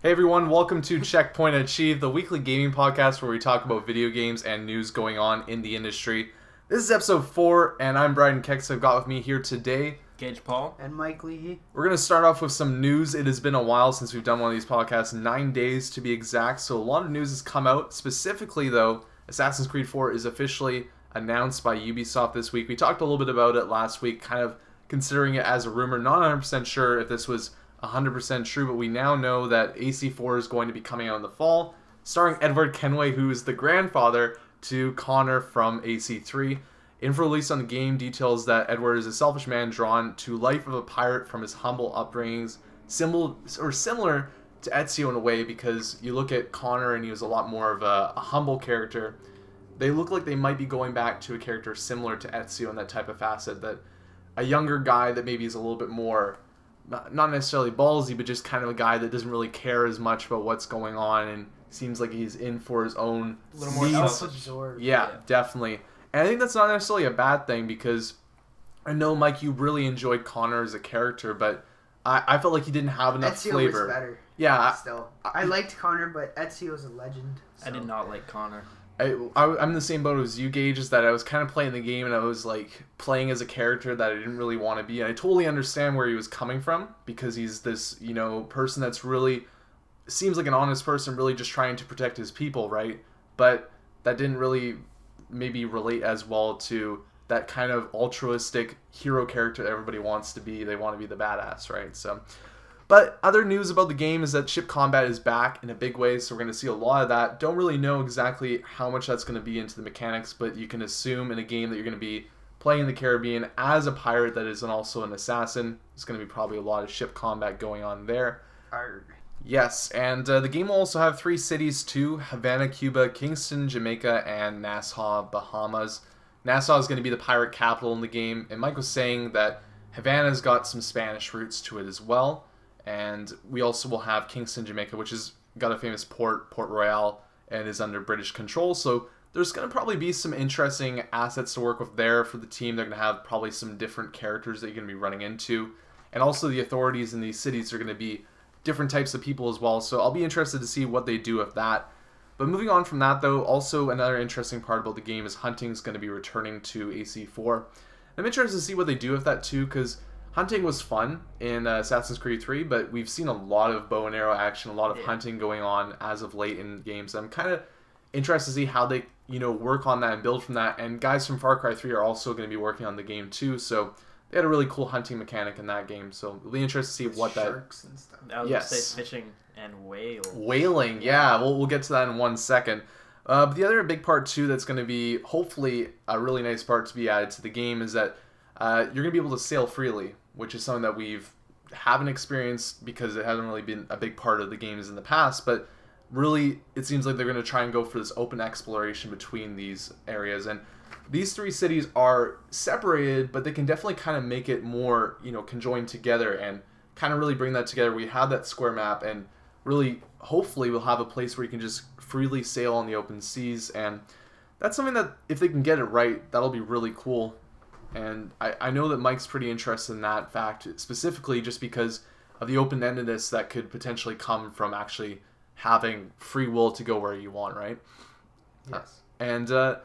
Hey everyone, welcome to Checkpoint Achieved, the weekly gaming podcast where we talk about video games and news going on in the industry. This is episode 4, and I'm Bryden Keks. I've got with me here today Gage Paul. And Mike Leahy. We're going to start off with some news. It has been a while since we've done one of these podcasts, 9 days to be exact, so a lot of news has come out. Specifically though, Assassin's Creed 4 is officially announced by Ubisoft this week. We talked a little bit about it last week, kind of considering it as a rumor. Not 100% sure if this was 100% true, but we now know that AC4 is going to be coming out in the fall, starring Edward Kenway, who is the grandfather to Connor from AC3. Info released on the game details that Edward is a selfish man drawn to life of a pirate from his humble upbringings, similar to Ezio in a way, because you look at Connor and he was a lot more of a humble character. They look like they might be going back to a character similar to Ezio in that type of facet, that a younger guy that maybe is a little bit more not necessarily ballsy, but just kind of a guy that doesn't really care as much about what's going on and seems like he's in for his own a little more self-absorbed. Yeah, definitely. And I think that's not necessarily a bad thing, because I know, Mike, you really enjoyed Connor as a character, but I felt like he didn't have enough Ezio flavor. was better. Yeah. Still. I liked Connor, but Ezio's a legend. So. I did not like Connor. I'm in the same boat as you, Gage, is that I was kind of playing the game and I was like playing as a character that I didn't really want to be. And I totally understand where he was coming from, because he's this, person that's really seems like an honest person, really just trying to protect his people, right? But that didn't really maybe relate as well to that kind of altruistic hero character that everybody wants to be. They want to be the badass, right? But other news about the game is that ship combat is back in a big way, so we're going to see a lot of that. Don't really know exactly how much that's going to be into the mechanics, but you can assume in a game that you're going to be playing in the Caribbean as a pirate that is also an assassin. There's going to be probably a lot of ship combat going on there. Arg. Yes, and the game will also have 3 cities too: Havana, Cuba, Kingston, Jamaica, and Nassau, Bahamas. Nassau is going to be the pirate capital in the game, and Mike was saying that Havana's got some Spanish roots to it as well. And we also will have Kingston, Jamaica, which has got a famous Port Royal, and is under British control. So there's going to probably be some interesting assets to work with there for the team. They're going to have probably some different characters that you're going to be running into. And also the authorities in these cities are going to be different types of people as well. So I'll be interested to see what they do with that. But moving on from that, though, also another interesting part about the game is hunting is going to be returning to AC4. I'm interested to see what they do with that too, because hunting was fun in Assassin's Creed 3, but we've seen a lot of bow and arrow action, a lot of hunting going on as of late in games. I'm kind of interested to see how they, work on that and build from that. And guys from Far Cry 3 are also going to be working on the game too, so they had a really cool hunting mechanic in that game. So it'll be interesting to see what sharks and stuff. I was going to say fishing and whaling, yeah. We'll get to that in 1 second. But the other big part too that's going to be hopefully a really nice part to be added to the game is that you're going to be able to sail freely, which is something that haven't experienced because it hasn't really been a big part of the games in the past. But really, it seems like they're going to try and go for this open exploration between these areas. And these 3 cities are separated, but they can definitely kind of make it more, conjoined together and kind of really bring that together. We have that square map, and really, hopefully, we'll have a place where you can just freely sail on the open seas. And that's something that, if they can get it right, that'll be really cool. And I know that Mike's pretty interested in that fact, specifically just because of the open-endedness that could potentially come from actually having free will to go where you want, right? Yes. The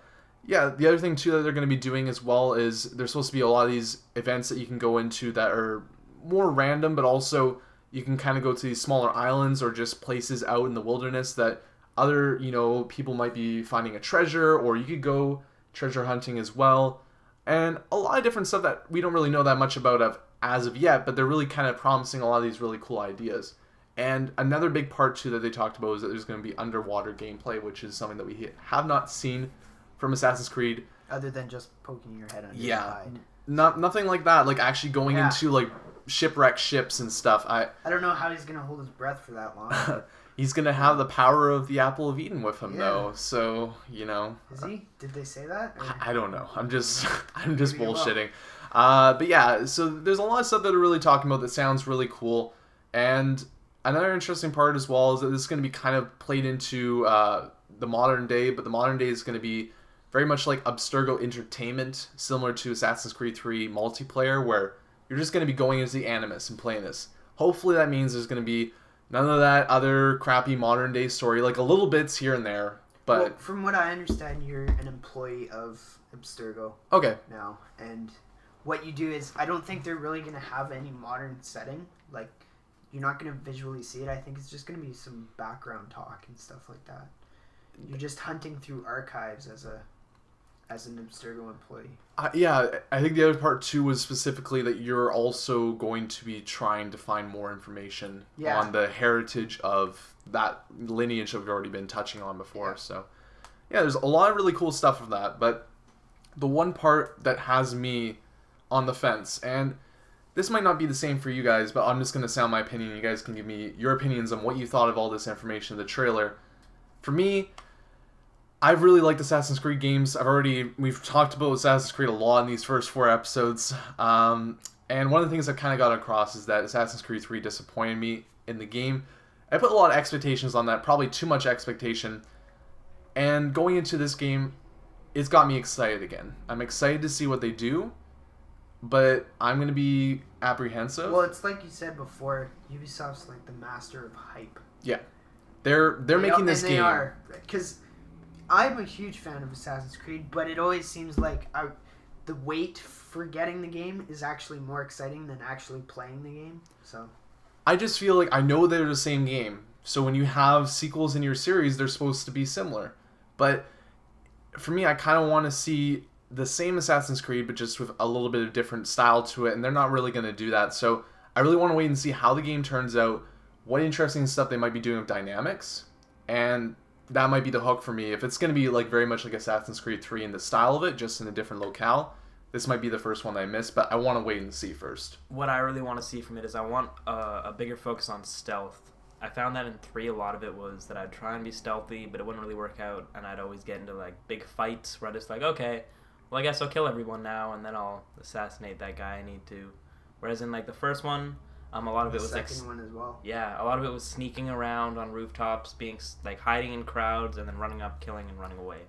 other thing too that they're going to be doing as well is there's supposed to be a lot of these events that you can go into that are more random, but also you can kind of go to these smaller islands or just places out in the wilderness that other, people might be finding a treasure, or you could go treasure hunting as well. And a lot of different stuff that we don't really know that much about as of yet, but they're really kind of promising a lot of these really cool ideas. And another big part, too, that they talked about is that there's going to be underwater gameplay, which is something that we have not seen from Assassin's Creed. Other than just poking your head under the side. Nothing like that, like actually going into like shipwrecked ships and stuff. I don't know how he's going to hold his breath for that long. He's going to have the power of the Apple of Eden with him, though. So, Is he? Did they say that? Or? I don't know. I'm just bullshitting. But yeah, so there's a lot of stuff that are really talking about that sounds really cool. And another interesting part as well is that this is going to be kind of played into the modern day, but the modern day is going to be very much like Abstergo entertainment, similar to Assassin's Creed 3 multiplayer, where you're just going to be going into the Animus and playing this. Hopefully that means there's going to be None of that other crappy modern day story. Like a little bits here and there, but well, from what I understand, you're an employee of Abstergo. Okay. Now, and what you do is, I don't think they're really gonna have any modern setting. Like, you're not gonna visually see it. I think it's just gonna be some background talk and stuff like that. You're just hunting through archives as an Abstergo employee. Yeah, I think the other part too was specifically that you're also going to be trying to find more information on the heritage of that lineage that we've already been touching on before. So, yeah, there's a lot of really cool stuff of that. But the one part that has me on the fence, and this might not be the same for you guys, but I'm just going to sound my opinion. You guys can give me your opinions on what you thought of all this information in the trailer. For me, I've really liked Assassin's Creed games. We've talked about Assassin's Creed a lot in these first 4 episodes. And one of the things I've kind of got across is that Assassin's Creed 3 disappointed me in the game. I put a lot of expectations on that, probably too much expectation. And going into this game, it's got me excited again. I'm excited to see what they do, but I'm going to be apprehensive. Well, it's like you said before, Ubisoft's like the master of hype. Yeah. They're making this game. They are. Because I'm a huge fan of Assassin's Creed, but it always seems like the wait for getting the game is actually more exciting than actually playing the game. So I just feel like I know they're the same game. So when you have sequels in your series, they're supposed to be similar. But for me, I kind of want to see the same Assassin's Creed, but just with a little bit of different style to it, and they're not really going to do that. So I really want to wait and see how the game turns out, what interesting stuff they might be doing with dynamics, and that might be the hook for me. If it's going to be like very much like Assassin's Creed 3 in the style of it, just in a different locale, this might be the first one that I miss, but I want to wait and see first. What I really want to see from it is I want a bigger focus on stealth. I found that in 3 a lot of it was that I'd try and be stealthy, but it wouldn't really work out, and I'd always get into like big fights where I just like, okay, well I guess I'll kill everyone now, and then I'll assassinate that guy I need to. Whereas in like the first one, a lot of it was the second one as well. Yeah, a lot of it was sneaking around on rooftops, being like hiding in crowds, and then running up, killing, and running away.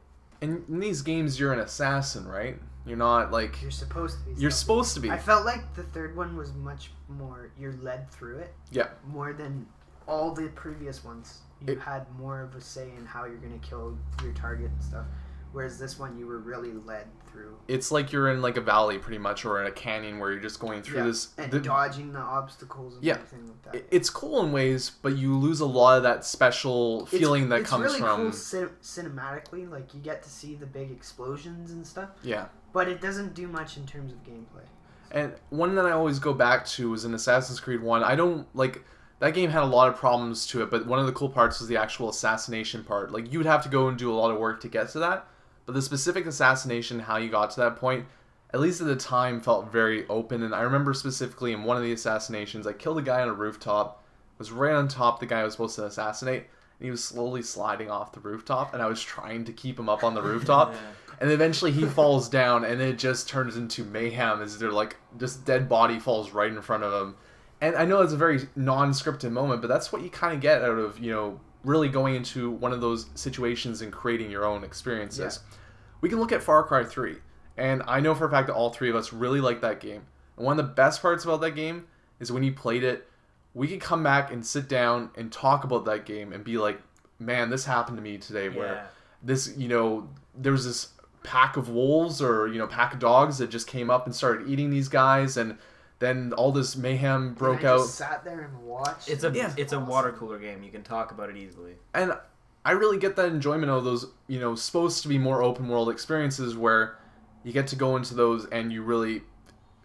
And in these games, you're an assassin, right? You're not like you're supposed to be. You're supposed to be. I felt like the third one was much more. You're led through it. Yeah. More than all the previous ones. You had more of a say in how you're gonna kill your target and stuff. Whereas this one, you were really led through. It's like you're in like a valley pretty much, or in a canyon where you're just going through this. And dodging the obstacles and everything like that. It's cool in ways, but you lose a lot of that special feeling that comes from... It's really cool cinematically. Like, you get to see the big explosions and stuff. Yeah. But it doesn't do much in terms of gameplay. And one that I always go back to is in Assassin's Creed 1. I don't, like... That game had a lot of problems to it, but one of the cool parts was the actual assassination part. Like, you would have to go and do a lot of work to get to that. But the specific assassination, how you got to that point, at least at the time, felt very open. And I remember specifically in one of the assassinations, I killed a guy on a rooftop, was right on top the guy I was supposed to assassinate, and he was slowly sliding off the rooftop, and I was trying to keep him up on the rooftop. And eventually he falls down, and it just turns into mayhem as they're like, just dead body falls right in front of him. And I know it's a very non-scripted moment, but that's what you kind of get out of, you know, really going into one of those situations and creating your own experiences. Yeah. We can look at Far Cry 3, and I know for a fact that all 3 of us really like that game. And one of the best parts about that game is when you played it, we could come back and sit down and talk about that game and be like, man, this happened to me today, where this, you know, there was this pack of wolves or, you know, pack of dogs that just came up and started eating these guys, and then all this mayhem broke out. Just sat there and watched. It's a water cooler game. You can talk about it easily. And I really get that enjoyment out of those, you know, supposed to be more open world experiences where you get to go into those and you really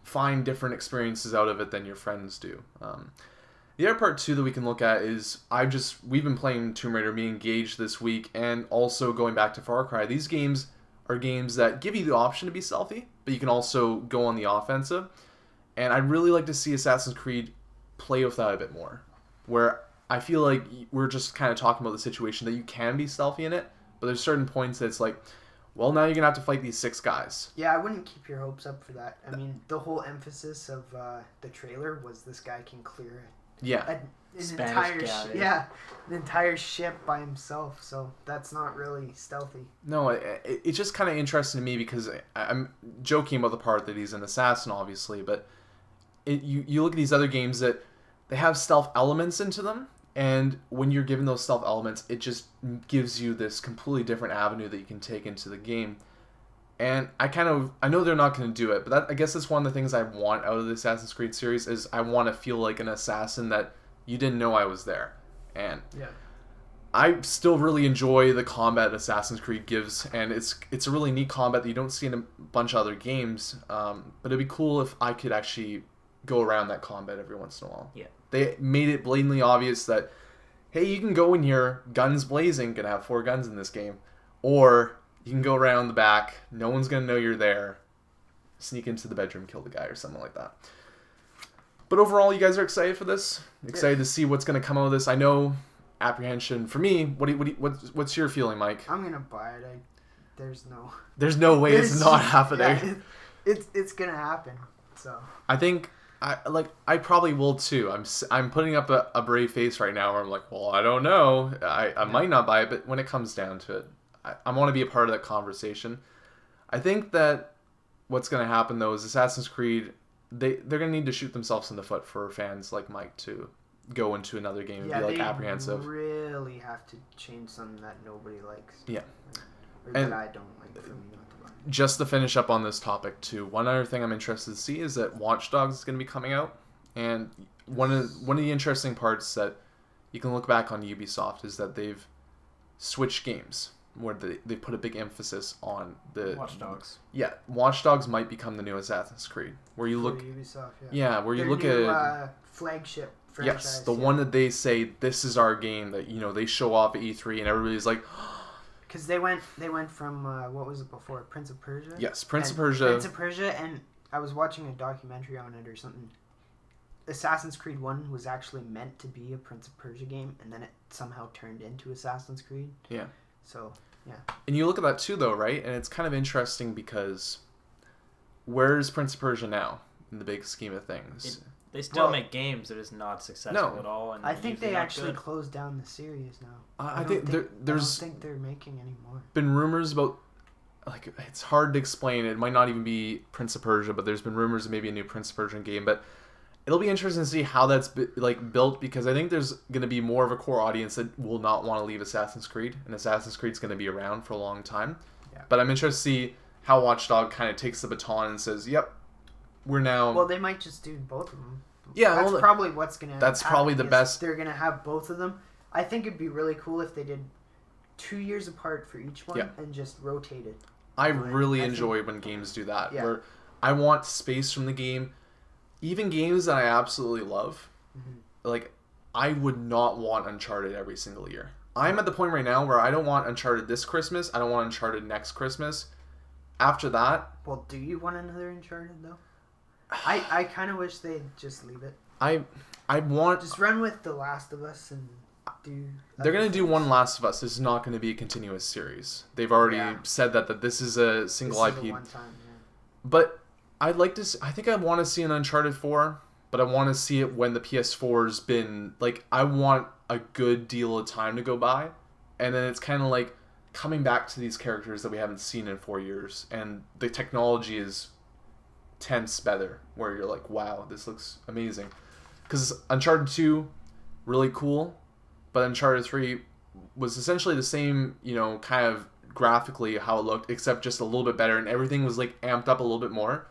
find different experiences out of it than your friends do. The other part too that we can look at is we've been playing Tomb Raider, me and Gage this week, and also going back to Far Cry. These games are games that give you the option to be stealthy, but you can also go on the offensive. And I'd really like to see Assassin's Creed play with that a bit more, where I feel like we're just kind of talking about the situation that you can be stealthy in it, but there's certain points that it's like, well, now you're going to have to fight these 6 guys. Yeah, I wouldn't keep your hopes up for that. I mean, the whole emphasis of the trailer was this guy can clear an entire ship by himself, so that's not really stealthy. No, it's just kind of interesting to me because I'm joking about the part that he's an assassin, obviously, but you look at these other games that they have stealth elements into them, And when you're given those stealth elements, it just gives you this completely different avenue that you can take into the game. And I know they're not going to do it, but I guess that's one of the things I want out of the Assassin's Creed series is I want to feel like an assassin that you didn't know I was there. And Yeah. I still really enjoy the combat Assassin's Creed gives, and it's a really neat combat that you don't see in a bunch of other games. But it'd be cool if I could actually go around that combat every once in a while. Yeah. They made it blatantly obvious that, hey, you can go in here, guns blazing, gonna have 4 guns in this game, or you can go around the back, no one's gonna know you're there, sneak into the bedroom, kill the guy, or something like that. But overall, you guys are excited for this? Excited to see what's gonna come out of this? I know apprehension for me. What's your feeling, Mike? I'm gonna buy it. There's no way it's not happening. Yeah, it's gonna happen. So I think I probably will too. I'm putting up a brave face right now where I'm like, well, I don't know. I might not buy it, but when it comes down to it, I want to be a part of that conversation. I think that what's going to happen though is Assassin's Creed, they're going to need to shoot themselves in the foot for fans like Mike to go into another game and be like apprehensive. Really have to change something that nobody likes. Yeah. Or And that I don't like for me not to buy. Just to finish up on this topic too, one other thing I'm interested to see is that Watch Dogs is going to be coming out, and one of the interesting parts that you can look back on Ubisoft is that they've switched games where they put a big emphasis on the Watch Dogs. Yeah, Watch Dogs might become the new Assassin's Creed, where you look. Ubisoft, where you Their look new, at flagship franchise. yes, the one that they say this is our game that they show off at E3 and everybody's like. Because they went from what was it before, Prince of Persia? Yes, Prince of Persia, and I was watching a documentary on it or something. Assassin's Creed 1 was actually meant to be a Prince of Persia game, and then it somehow turned into Assassin's Creed. Yeah. So, yeah. And you look at that too, though, right? And it's kind of interesting because where's Prince of Persia now in the big scheme of things? They still make games. They're just not successful at all. And I think they actually good. closed down the series now. I don't there's think they're making any more. Been rumors about, like, it's hard to explain. It might not even be Prince of Persia, but there's been rumors of maybe a new Prince of Persian game. But it'll be interesting to see how that's built, because I think there's going to be more of a core audience that will not want to leave Assassin's Creed, and Assassin's Creed's going to be around for a long time. Yeah. But I'm interested to see how Watch Dogs kind of takes the baton and says, "Yep, we're now." Well, they might just do both of them. Yeah, that's probably what's gonna. That's probably the best. They're gonna have both of them. I think it'd be really cool if they did 2 years apart for each one and just rotated. I really enjoy when games do that, where I want space from the game. Even games that I absolutely love, like, I would not want Uncharted every single year. I'm at the point right now where I don't want Uncharted this Christmas. I don't want Uncharted next Christmas. After that... Well, do you want another Uncharted, though? I kind of wish they'd just leave it. I want... Just run with The Last of Us and do... They're going to do one Last of Us. This is not going to be a continuous series. They've already said that this is a single IP. Is a one-time, But I'd like to... I think I want to see an Uncharted 4, but I want to see it when the PS4's been... Like, I want a good deal of time to go by, and then it's kind of like coming back to these characters that we haven't seen in 4 years, and the technology is tense better, where you're like, wow, this looks amazing. Because Uncharted 2, really cool, but Uncharted 3 was essentially the same, kind of graphically how it looked, except just a little bit better, and everything was like amped up a little bit more.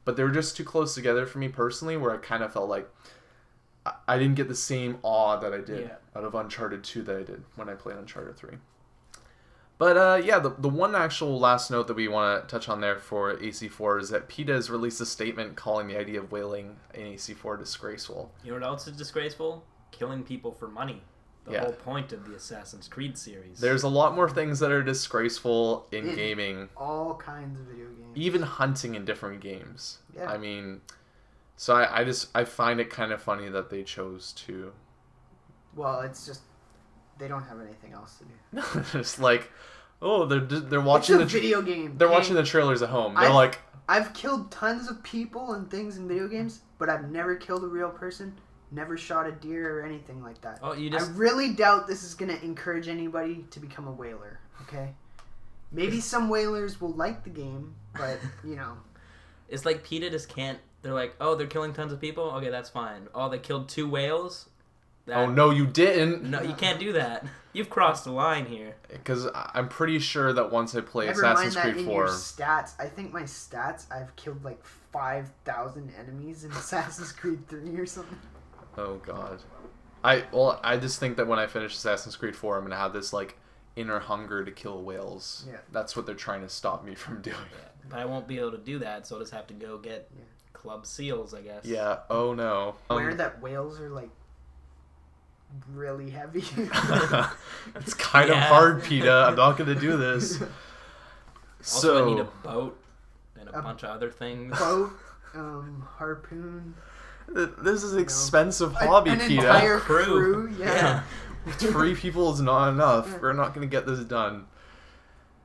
But they were just too close together for me personally, where I kind of felt like I didn't get the same awe that I did out of Uncharted 2 that I did when I played Uncharted 3. But the one actual last note that we want to touch on there for AC4 is that PETA has released a statement calling the idea of whaling in AC4 disgraceful. You know what else is disgraceful? Killing people for money. The whole point of the Assassin's Creed series. There's a lot more things that are disgraceful in gaming. All kinds of video games. Even hunting in different games. Yeah. I mean, so I find it kind of funny that they chose to. Well, it's just they don't have anything else to do. It's like, oh, they're watching it's a video game. They're watching the trailers at home. They're like, I've killed tons of people and things in video games, but I've never killed a real person. Never shot a deer or anything like that. Oh, I really doubt this is going to encourage anybody to become a whaler, okay? Maybe some whalers will like the game, but, It's like PETA just can't... They're like, oh, they're killing tons of people? Okay, that's fine. Oh, they killed 2 whales? Oh, no, you didn't. No, you can't do that. You've crossed the line here. Because I'm pretty sure that once I play Never Assassin's mind that Creed in your 4... stats. I think my stats, I've killed like 5,000 enemies in Assassin's Creed 3 or something. Oh, God. I just think that when I finish Assassin's Creed 4, I'm going to have this, like, inner hunger to kill whales. Yeah. That's what they're trying to stop me from doing. Yeah, but I won't be able to do that, so I'll just have to go get club seals, I guess. Yeah, oh no. Aware that whales are like really heavy. It's kind of hard, PETA. I'm not going to do this. Also, So I need a boat and a bunch of other things. Boat, harpoon. This is an expensive hobby, an PETA. entire crew. Yeah. 3 people is not enough. We're not going to get this done.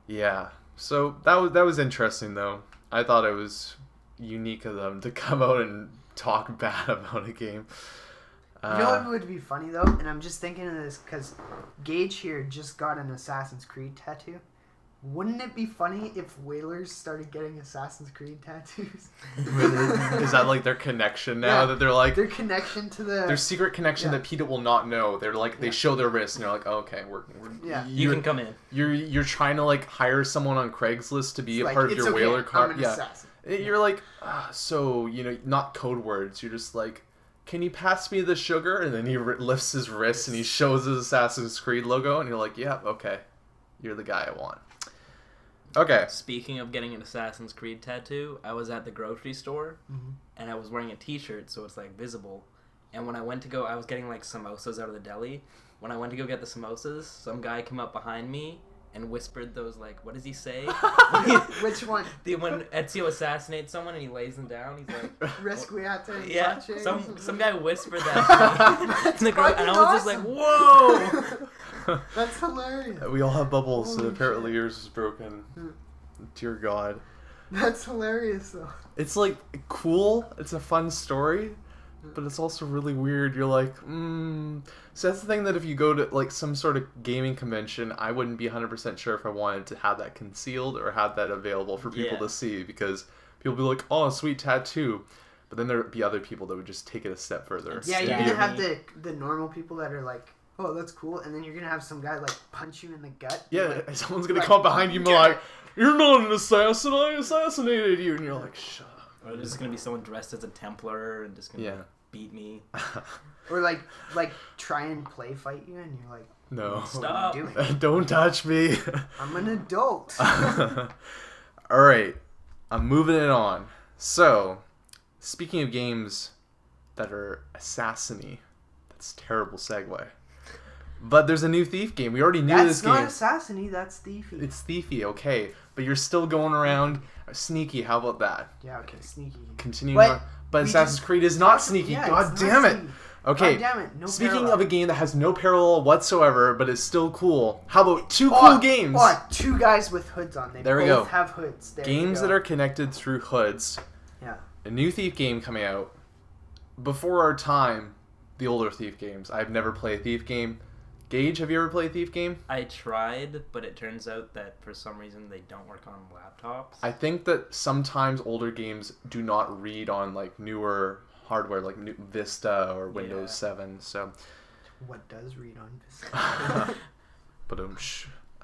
Yeah. So that was interesting, though. I thought it was unique of them to come out and talk bad about a game. You know what would be funny though, and I'm just thinking of this because Gage here just got an Assassin's Creed tattoo. Wouldn't it be funny if whalers started getting Assassin's Creed tattoos? Is that like their connection now? Yeah. That they're like Their connection to the... their secret connection that PETA will not know. They're like they show their wrist and they're like, oh, okay, we're You can come in. You're trying to like hire someone on Craigslist to be It's a like, part of it's your okay, whaler car. I'm an assassin. You're like, so not code words. You're just like, can you pass me the sugar? And then he lifts his wrist and he shows his Assassin's Creed logo, and you're like, yeah, okay, you're the guy I want. Okay. Speaking of getting an Assassin's Creed tattoo, I was at the grocery store and I was wearing a t-shirt, so it's like visible. And when I went to go, I was getting like samosas out of the deli. When I went to go get the samosas, some guy came up behind me and whispered those, like, what does he say? Which one? When Ezio assassinates someone and he lays them down, he's like... Resquiate. Yeah, pace. some guy whispered that to me. And I was just like, whoa! That's hilarious. We all have bubbles, so Holy apparently yours is broken. Dear God. That's hilarious, though. It's like cool. It's a fun story, but it's also really weird. You're like, So that's the thing, that if you go to like some sort of gaming convention, I wouldn't be 100% sure if I wanted to have that concealed or have that available for people to see, because people be like, oh, a sweet tattoo. But then there'd be other people that would just take it a step further. Yeah, you're gonna have the normal people that are like, oh, that's cool, and then you're gonna have some guy like punch you in the gut. Yeah, like, someone's gonna come behind you and be like, you're not an assassin, I assassinated you, and you're like, shut up. Or there's gonna be someone dressed as a Templar and just gonna beat me. Or like try and play fight you, and you're like, no, stop! What are you doing? Don't touch me. I'm an adult. All right, I'm moving it on. So, speaking of games that are assassiny, that's a terrible segue. But there's a new Thief game. We already knew this game. That's not assassiny, that's thiefy. It's thiefy, okay. But you're still going around sneaky. How about that? Yeah, okay, sneaky. Continuing But on. But Assassin's Creed is not sneaky. Yeah, God it's damn not it. sneaky. Okay. God damn it. No Speaking parallel. of a game that has no parallel whatsoever, but is still cool. How about two cool games? Oh, 2 guys with hoods on. They There we both go. have hoods. There Games that are connected through hoods. Yeah. A new Thief game coming out. Before our time, the older Thief games. I've never played a Thief game. Gage, have you ever played a Thief game? I tried, but it turns out that for some reason they don't work on laptops. I think that sometimes older games do not read on like newer hardware, like Vista or Windows 7. So, What does read on Vista?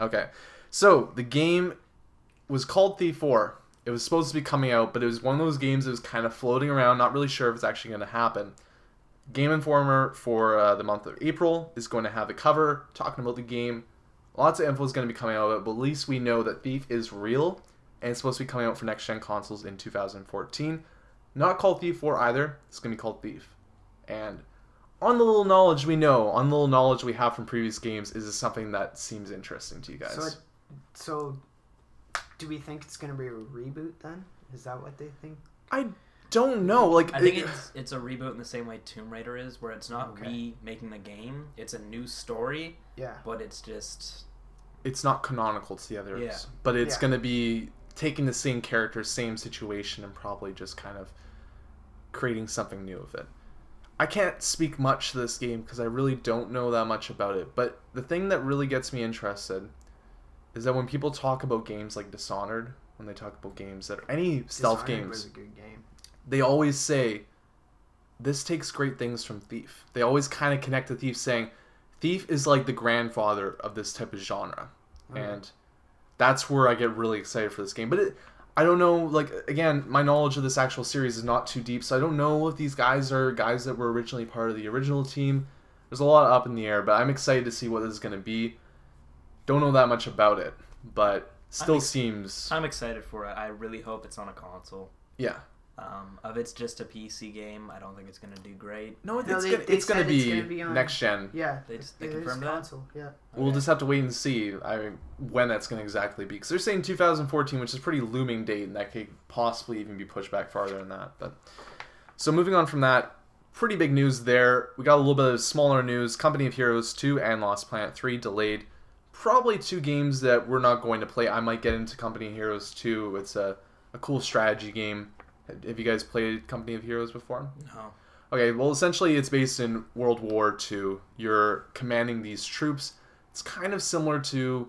Okay, so the game was called Thief 4. It was supposed to be coming out, but it was one of those games that was kind of floating around, not really sure if it's actually going to happen. Game Informer for the month of April is going to have a cover talking about the game. Lots of info is going to be coming out of it, but at least we know that Thief is real, and it's supposed to be coming out for next-gen consoles in 2014. Not called Thief 4 either. It's going to be called Thief. And on the little knowledge we know, on the little knowledge we have from previous games, is this something that seems interesting to you guys? So do we think it's going to be a reboot then? Is that what they think? I don't know. Like, I think it's a reboot in the same way Tomb Raider is, where it's not remaking the game. It's a new story. Yeah. But it's just... It's not canonical to the others. Yeah. But it's going to be taking the same character, same situation, and probably just kind of creating something new with it. I can't speak much to this game because I really don't know that much about it. But the thing that really gets me interested is that when people talk about games like Dishonored, when they talk about games that are any stealth Dishonored games, was a good game. they always say this takes great things from Thief. They always kind of connect to Thief, saying Thief is like the grandfather of this type of genre. And that's where I get really excited for this game. But I don't know, like, again, my knowledge of this actual series is not too deep, so I don't know if these guys are guys that were originally part of the original team. There's a lot up in the air, but I'm excited to see what this is going to be. Don't know that much about it, but still seems... I'm excited for it. I really hope it's on a console. Yeah. If it's just a PC game, I don't think it's going to do great. No, it's going to be next gen. Yeah, they confirmed that? console. Yeah. We'll just have to wait and see when that's going to exactly be. Because they're saying 2014, which is a pretty looming date, and that could possibly even be pushed back farther than that. But so moving on from that, pretty big news there. We got a little bit of smaller news. Company of Heroes 2 and Lost Planet 3 delayed. Probably two games that we're not going to play. I might get into Company of Heroes 2. It's a cool strategy game. Have you guys played Company of Heroes before? No. Okay, well, essentially it's based in World War II. You're commanding these troops. It's kind of similar to...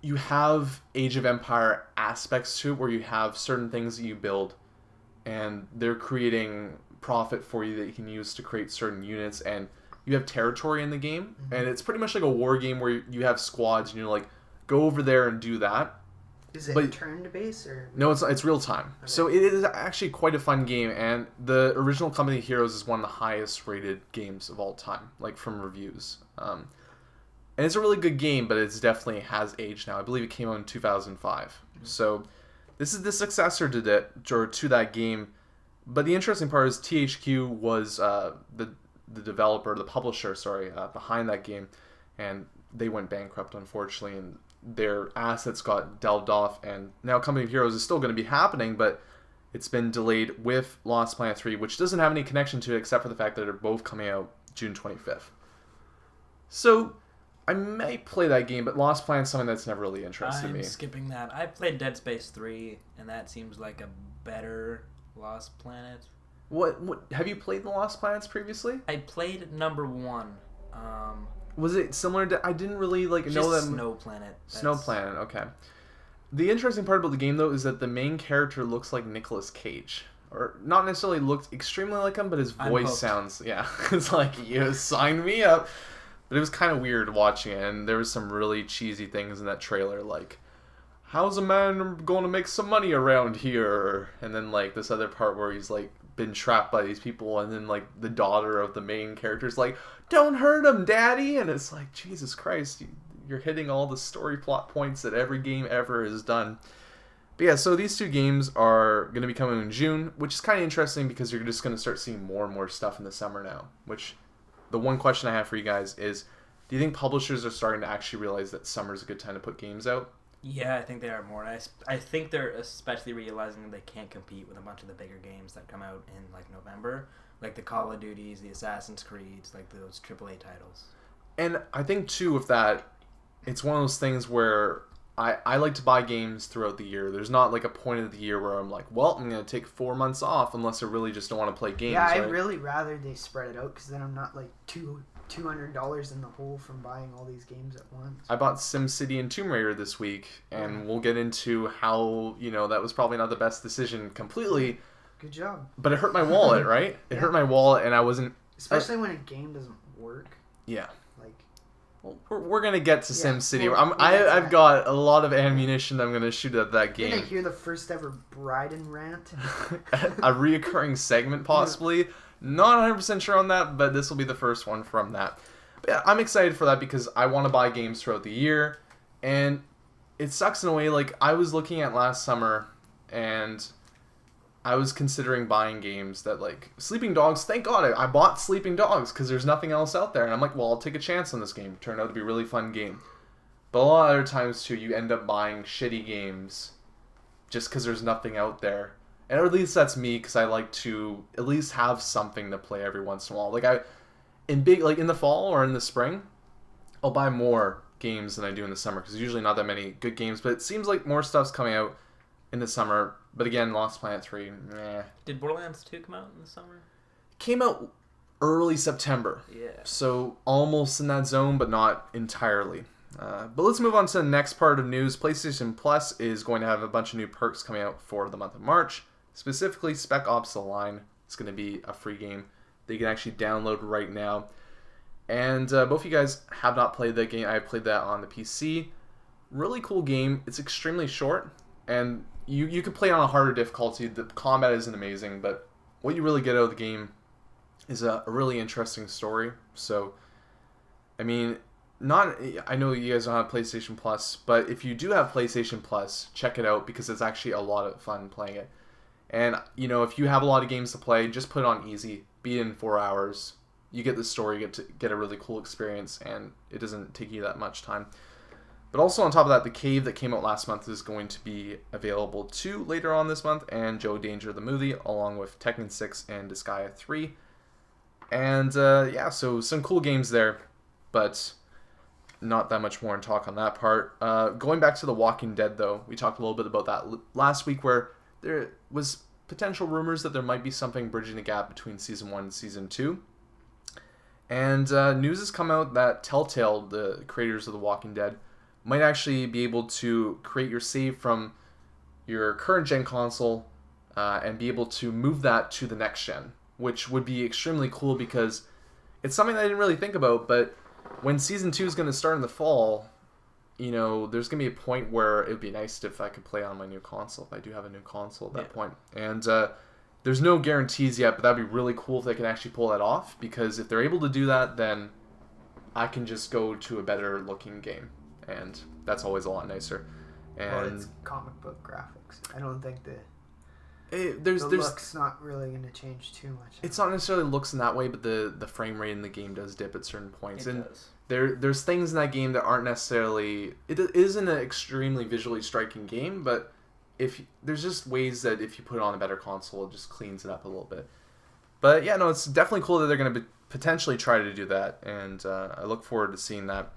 you have Age of Empire aspects to it, where you have certain things that you build, and they're creating profit for you that you can use to create certain units, and you have territory in the game, and it's pretty much like a war game where you have squads, and you're like, go over there and do that. Is it turn-based or? No, it's real time. Okay. So it is actually quite a fun game, and the original Company of Heroes is one of the highest rated games of all time, like from reviews. And it's a really good game, but it definitely has aged now. I believe it came out in 2005. Mm-hmm. So this is the successor to that game. But the interesting part is THQ was the developer, the publisher, behind that game, and they went bankrupt, unfortunately, and their assets got delved off, and now Company of Heroes is still going to be happening, but it's been delayed with Lost Planet 3, which doesn't have any connection to it except for the fact that they're both coming out June 25th. So I might play that game, but Lost Planet is something that's never really interested me. I'm skipping that. I played Dead Space 3, and that seems like a better Lost Planet. What have you played the Lost Planets previously? I played number 1. Was it similar to... I didn't really know that... Snow Planet. Snow Planet, okay. The interesting part about the game, though, is that the main character looks like Nicolas Cage. Or not necessarily looks extremely like him, but his voice sounds... Yeah, it's like, you signed me up. But it was kind of weird watching it, and there was some really cheesy things in that trailer, like, how's a man going to make some money around here? And then, this other part where he's, been trapped by these people, and then the daughter of the main character's like, don't hurt him, daddy, and it's like, Jesus Christ, you're hitting all the story plot points that every game ever has done. But yeah, so these two games are going to be coming in June, which is kind of interesting because you're just going to start seeing more and more stuff in the summer now, which the one question I have for you guys is, do you think publishers are starting to actually realize that summer's a good time to put games out? Yeah, I think they are more. I think they're especially realizing that they can't compete with a bunch of the bigger games that come out in November, like the Call of Duties, the Assassin's Creeds, those AAA titles. And I think too, with that, it's one of those things where I like to buy games throughout the year. There's not a point of the year where I'm like, well, I'm going to take 4 months off unless I really just don't want to play games. Yeah, right? I'd really rather they spread it out because then I'm not $200 in the hole from buying all these games at once. I bought SimCity and Tomb Raider this week, and we'll get into how, that was probably not the best decision completely. Good job. But it hurt my wallet, right? It hurt my wallet, and I wasn't... Especially when a game doesn't work. Yeah. Well, we're going to get to SimCity. I've that. got a lot of ammunition I'm going to shoot at that game. You're going to hear the first ever Bryden rant. A reoccurring segment, possibly. Not 100% sure on that, but this will be the first one from that. But yeah, I'm excited for that because I want to buy games throughout the year, and it sucks in a way. I was looking at last summer, and I was considering buying games that, Sleeping Dogs. Thank God I bought Sleeping Dogs because there's nothing else out there, and I'm like, well, I'll take a chance on this game. Turned out to be a really fun game. But a lot of other times, too, you end up buying shitty games just because there's nothing out there. And at least that's me, because I like to at least have something to play every once in a while. In the fall or in the spring, I'll buy more games than I do in the summer, because there's usually not that many good games. But it seems like more stuff's coming out in the summer. But again, Lost Planet 3, meh. Did Borderlands 2 come out in the summer? Came out early September. Yeah. So almost in that zone, but not entirely. But let's move on to the next part of news. PlayStation Plus is going to have a bunch of new perks coming out for the month of March. Specifically, Spec Ops: The Line It's going to be a free game that you can actually download right now. And both of you guys have not played that game. I played that on the PC. Really cool game. It's extremely short, and you can play on a harder difficulty. The combat isn't amazing, but what you really get out of the game is a really interesting story. So, I mean, I know you guys don't have PlayStation Plus, but if you do have PlayStation Plus, check it out because it's actually a lot of fun playing it. And, you know, if you have a lot of games to play, just put it on easy. Beat it in 4 hours. You get the story, get a really cool experience, and it doesn't take you that much time. But also on top of that, The Cave that came out last month is going to be available too later on this month, and Joe Danger the movie, along with Tekken 6 and Disgaea 3. And yeah, so some cool games there, but not that much more in talk on that part. Going back to The Walking Dead, though, we talked a little bit about that last week, where there was potential rumors that there might be something bridging the gap between Season 1 and Season 2. And news has come out that Telltale, the creators of The Walking Dead, might actually be able to create your save from your current gen console and be able to move that to the next gen, which would be extremely cool because it's something I didn't really think about, but when Season 2 is going to start in the fall, you know, there's going to be a point where it would be nice if I could play on my new console, if I do have a new console at that point. And there's no guarantees yet, but that'd be really cool if they can actually pull that off, because if they're able to do that, then I can just go to a better looking game, and that's always a lot nicer. And well, it's comic book graphics. I don't think the there's look's not really going to change too much. It's not necessarily looks in that way, but the frame rate in the game does dip at certain points. It does. There's things in that game that aren't necessarily... It isn't an extremely visually striking game, but there's just ways that if you put it on a better console, it just cleans it up a little bit. But yeah, no, it's definitely cool that they're going to potentially try to do that, and I look forward to seeing that.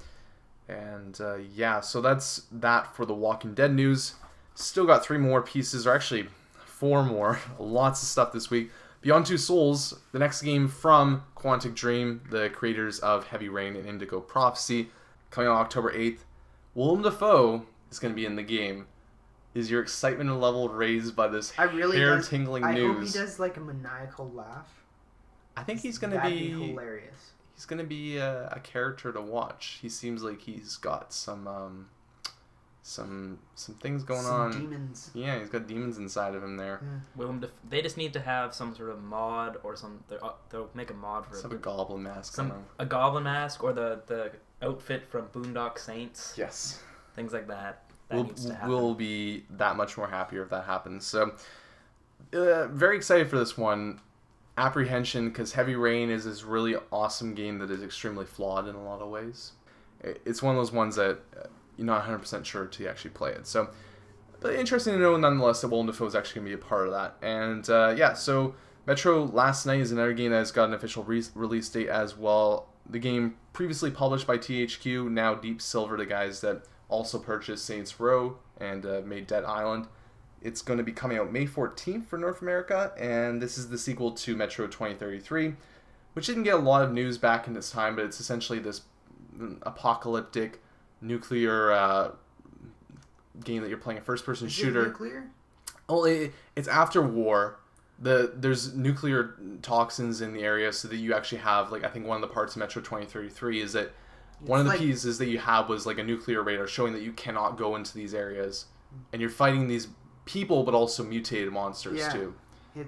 And yeah, so that's that for the Walking Dead news. Still got 3 more pieces, or actually 4 more. Lots of stuff this week. Beyond Two Souls, the next game from Quantic Dream, the creators of Heavy Rain and Indigo Prophecy, coming on October 8th. Willem Dafoe is going to be in the game. Is your excitement level raised by this hair-tingling news? I hope he does like a maniacal laugh. I think he's going to That'd be hilarious. He's going to be a character to watch. He seems like he's got some things going on. Some demons. Yeah, he's got demons inside of him there. Yeah. They just need to have some sort of mod or they'll make a mod for Some a goblin mask. a goblin mask or the outfit from Boondock Saints. Yes. Things like that. That needs to happen. We'll be that much more happier if that happens. So, very excited for this one. Apprehension, because Heavy Rain is this really awesome game that is extremely flawed in a lot of ways. It's one of those ones that you're not 100% sure to actually play it. So, but interesting to know nonetheless that Willem Dafoe is actually going to be a part of that. And yeah, so Metro Last Night is another game that has got an official release date as well. The game previously published by THQ, now Deep Silver, the guys that also purchased Saints Row and made Dead Island. It's going to be coming out May 14th for North America, and this is the sequel to Metro 2033, which didn't get a lot of news back in this time, but it's essentially this apocalyptic nuclear game that you're playing, a first-person shooter. Is it nuclear? Well, it's after war. There's nuclear toxins in the area, so that you actually have, like, I think one of the parts of Metro 2033 is that one of the pieces that you have was like a nuclear radar showing that you cannot go into these areas, and you're fighting these people but also mutated monsters too. It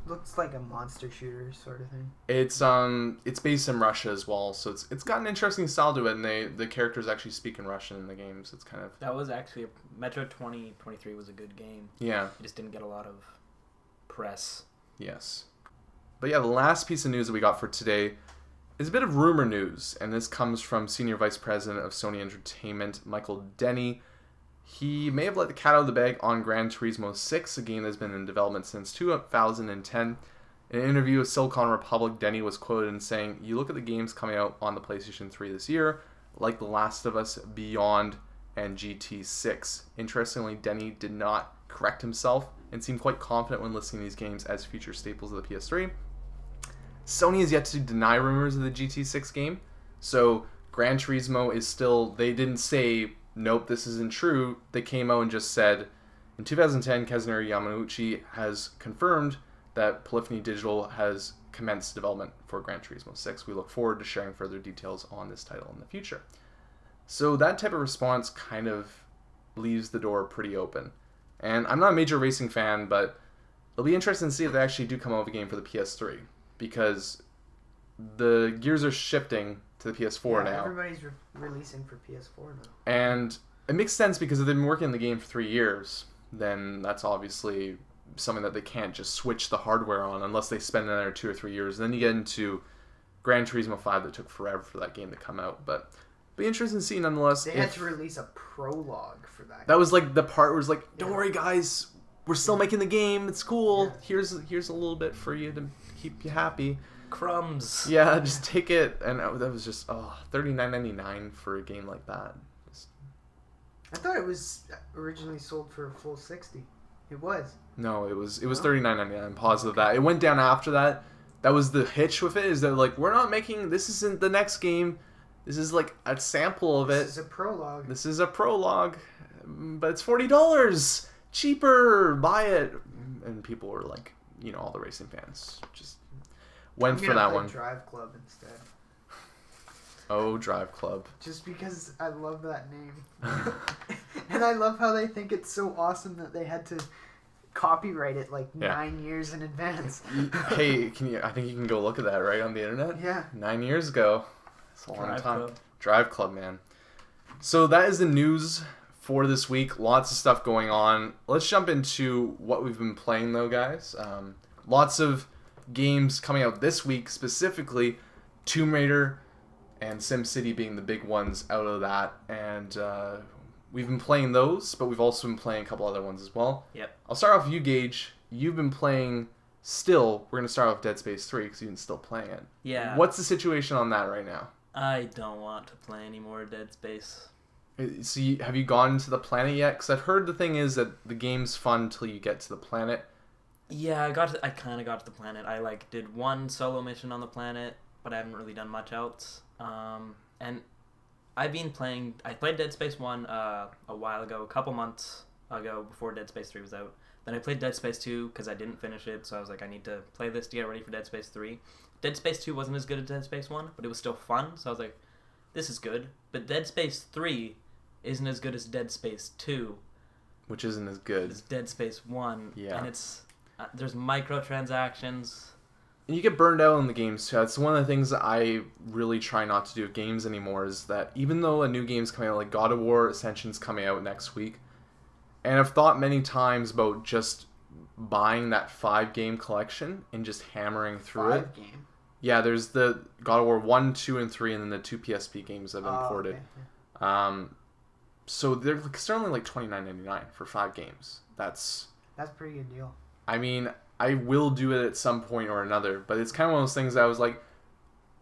looks like a monster shooter sort of thing. It's based in Russia as well, so it's got an interesting style to it, and the characters actually speak in Russian in the game, so it's kind of... That was actually... Metro 2023 was a good game. Yeah. It just didn't get a lot of press. Yes. But yeah, the last piece of news that we got for today is a bit of rumor news, and this comes from Senior Vice President of Sony Entertainment, Michael Denny. He may have let the cat out of the bag on Gran Turismo 6, a game that's been in development since 2010. In an interview with Silicon Republic, Denny was quoted in saying, "You look at the games coming out on the PlayStation 3 this year, like The Last of Us, Beyond, and GT6. Interestingly, Denny did not correct himself and seemed quite confident when listing these games as future staples of the PS3. Sony has yet to deny rumors of the GT6 game, so Gran Turismo is still... They didn't say, nope, this isn't true. They came out and just said, in 2010, Kazunori Yamauchi has confirmed that Polyphony Digital has commenced development for Gran Turismo 6. We look forward to sharing further details on this title in the future. So that type of response kind of leaves the door pretty open. And I'm not a major racing fan, but it'll be interesting to see if they actually do come out with a game for the PS3, because the gears are shifting to the PS4 now. Everybody's releasing for PS4 now. And it makes sense, because if they've been working on the game for 3 years, then that's obviously something that they can't just switch the hardware on unless they spend another 2 or 3 years. And then you get into Gran Turismo 5 that took forever for that game to come out. But it'll be interesting to see nonetheless. They had to release a prologue for that. That was like the part where it was like, don't worry guys, we're still making the game, it's cool. Yeah. Here's a little bit for you to keep you happy. Crumbs. Yeah, just take it. And that was just $39.99 for a game like that. I thought it was originally sold for a full $60. It was. No, it was $39.99. I'm positive of that. It went down after that. That was the hitch with it, is that like, we're not making, this isn't the next game. This is like a sample of it. This is a prologue. This is a prologue, but it's $40 cheaper. Buy it. And people were like, all the racing fans just went for that one. Drive Club instead. Oh, Drive Club. Just because I love that name. And I love how they think it's so awesome that they had to copyright it 9 years in advance. Hey, I think you can go look at that right on the internet? Yeah. 9 years ago. It's a long Drive time. Club. Drive Club, man. So that is the news for this week. Lots of stuff going on. Let's jump into what we've been playing, though, guys. Lots of games coming out this week, specifically Tomb Raider and SimCity being the big ones out of that. And we've been playing those, but we've also been playing a couple other ones as well. Yep. I'll start off with you, Gage. You've been playing still. We're going to start off Dead Space 3 because you've been still playing it. Yeah. What's the situation on that right now? I don't want to play any more Dead Space. So have you gone to the planet yet? Because I've heard the thing is that the game's fun until you get to the planet. Yeah, I kind of got to the planet. I did one solo mission on the planet, but I haven't really done much else. And I played Dead Space 1 a while ago, a couple months ago, before Dead Space 3 was out. Then I played Dead Space 2 because I didn't finish it, so I was like, I need to play this to get ready for Dead Space 3. Dead Space 2 wasn't as good as Dead Space 1, but it was still fun, so I was like, this is good. But Dead Space 3 isn't as good as Dead Space 2. Which isn't as good. As Dead Space 1. Yeah. And there's microtransactions. And you get burned out in the games too. That's one of the things that I really try not to do with games anymore, is that even though a new game's coming out, like God of War Ascension's coming out next week, and I've thought many times about just buying that 5-game collection and just hammering through it. 5-game? Yeah, there's the God of War 1, 2, and 3, and then the 2 PSP games that have been ported. Okay. So they're certainly like $29.99 for 5 games. That's a pretty good deal. I mean, I will do it at some point or another, but it's kind of one of those things that I was like,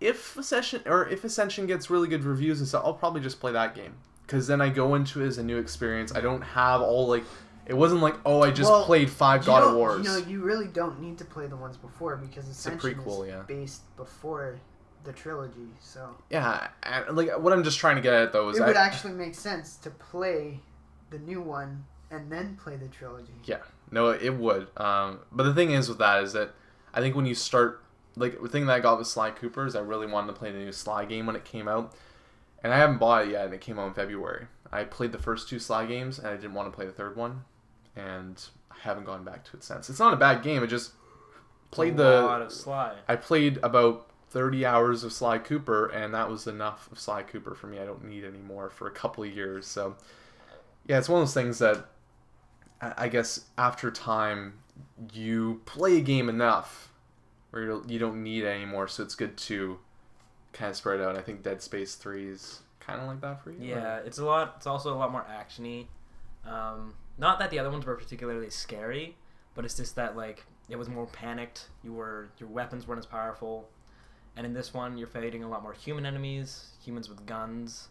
if Ascension gets really good reviews and stuff, I'll probably just play that game, because then I go into it as a new experience. I don't have all it wasn't like, oh, I just played 5 God of Wars. You really don't need to play the ones before, because Ascension it's a prequel, is based before the trilogy. So yeah, what I'm just trying to get at though is it would actually make sense to play the new one and then play the trilogy. Yeah, no, it would. But the thing is with that is that I think when you start, the thing that I got with Sly Cooper is I really wanted to play the new Sly game when it came out, and I haven't bought it yet, and it came out in February. I played the first 2 Sly games, and I didn't want to play the third one, and I haven't gone back to it since. It's not a bad game. I just played a lot of Sly. I played about 30 hours of Sly Cooper, and that was enough of Sly Cooper for me. I don't need any more for a couple of years. So, yeah, it's one of those things that I guess after time, you play a game enough where you don't need it anymore, so it's good to kind of spread out. I think Dead Space 3 is kind of like that for you. Yeah, it's also a lot more actiony. Not that the other ones were particularly scary, but it's just that it was more panicked. Your weapons weren't as powerful. And in this one, you're fighting a lot more human enemies, humans with guns,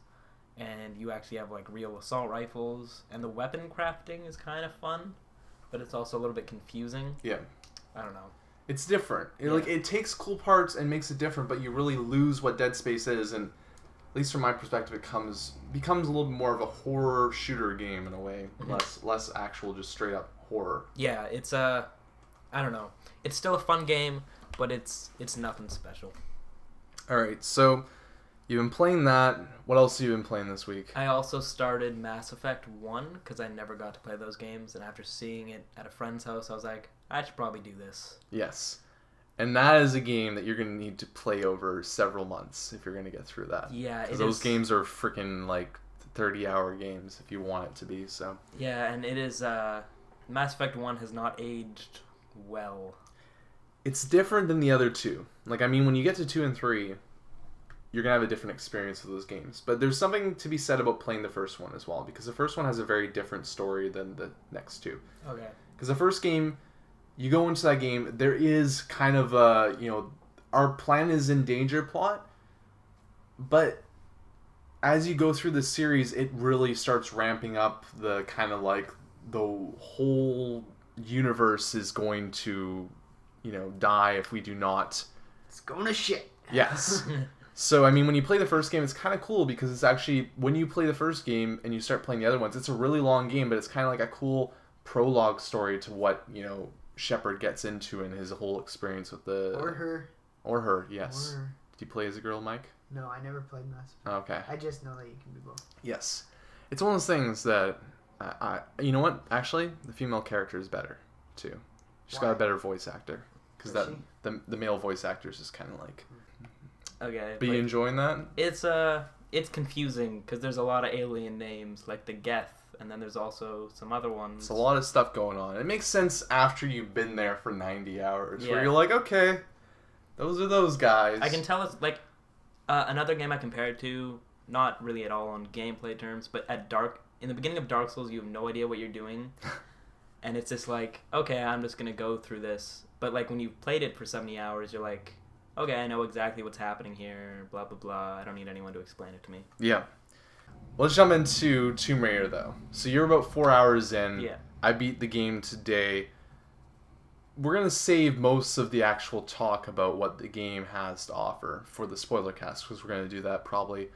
and you actually have real assault rifles. And the weapon crafting is kind of fun, but it's also a little bit confusing. Yeah. I don't know. It's different. It takes cool parts and makes it different, but you really lose what Dead Space is, and at least from my perspective, it becomes a little bit more of a horror shooter game in a way, less actual just straight up horror. Yeah, it's I don't know. It's still a fun game, but it's nothing special. All right, so you've been playing that. What else have you been playing this week? I also started Mass Effect 1 because I never got to play those games, and after seeing it at a friend's house, I was like, I should probably do this. Yes. And that is a game that you're going to need to play over several months if you're going to get through that. Yeah, because those games are freaking like 30-hour games if you want it to be. So. Yeah, and it is. Mass Effect 1 has not aged well. It's different than the other two. Like, I mean, when you get to 2 and 3, you're going to have a different experience with those games. But there's something to be said about playing the first one as well, because the first one has a very different story than the next two. Okay. Because the first game, you go into that game, there is kind of a, our plan is in danger plot, but as you go through the series, it really starts ramping up the kind of like the whole universe is going to, die if we do not. It's going to shit. Yes. So, I mean, when you play the first game, it's kind of cool because it's actually, when you play the first game and you start playing the other ones, it's a really long game, but it's kind of like a cool prologue story to what, Shepard gets into in his whole experience with the... Or her, yes. Or her. Did you play as a girl, Mike? No, I never played Mass Effect. Oh, okay. I just know that you can do both. Yes. It's one of those things that, you know what? Actually, the female character is better, too. She's got a better voice actor. Because the male voice actor is just kind of like... Okay. But you enjoying that? It's confusing because there's a lot of alien names like the Geth, and then there's also some other ones. It's a lot of stuff going on. It makes sense after you've been there for 90 hours, Yeah. where you're like, okay, those are those guys. I can tell it's like another game I compared to, not really at all on gameplay terms, but in the beginning of Dark Souls, you have no idea what you're doing, and it's just like, okay, I'm just gonna go through this. But like when you've played it for 70 hours, you're like, okay, I know exactly what's happening here, blah, blah, blah. I don't need anyone to explain it to me. Yeah. Let's jump into Tomb Raider, though. So you're about 4 hours in. Yeah. I beat the game today. We're going to save most of the actual talk about what the game has to offer for the spoiler cast, because we're going to do that probably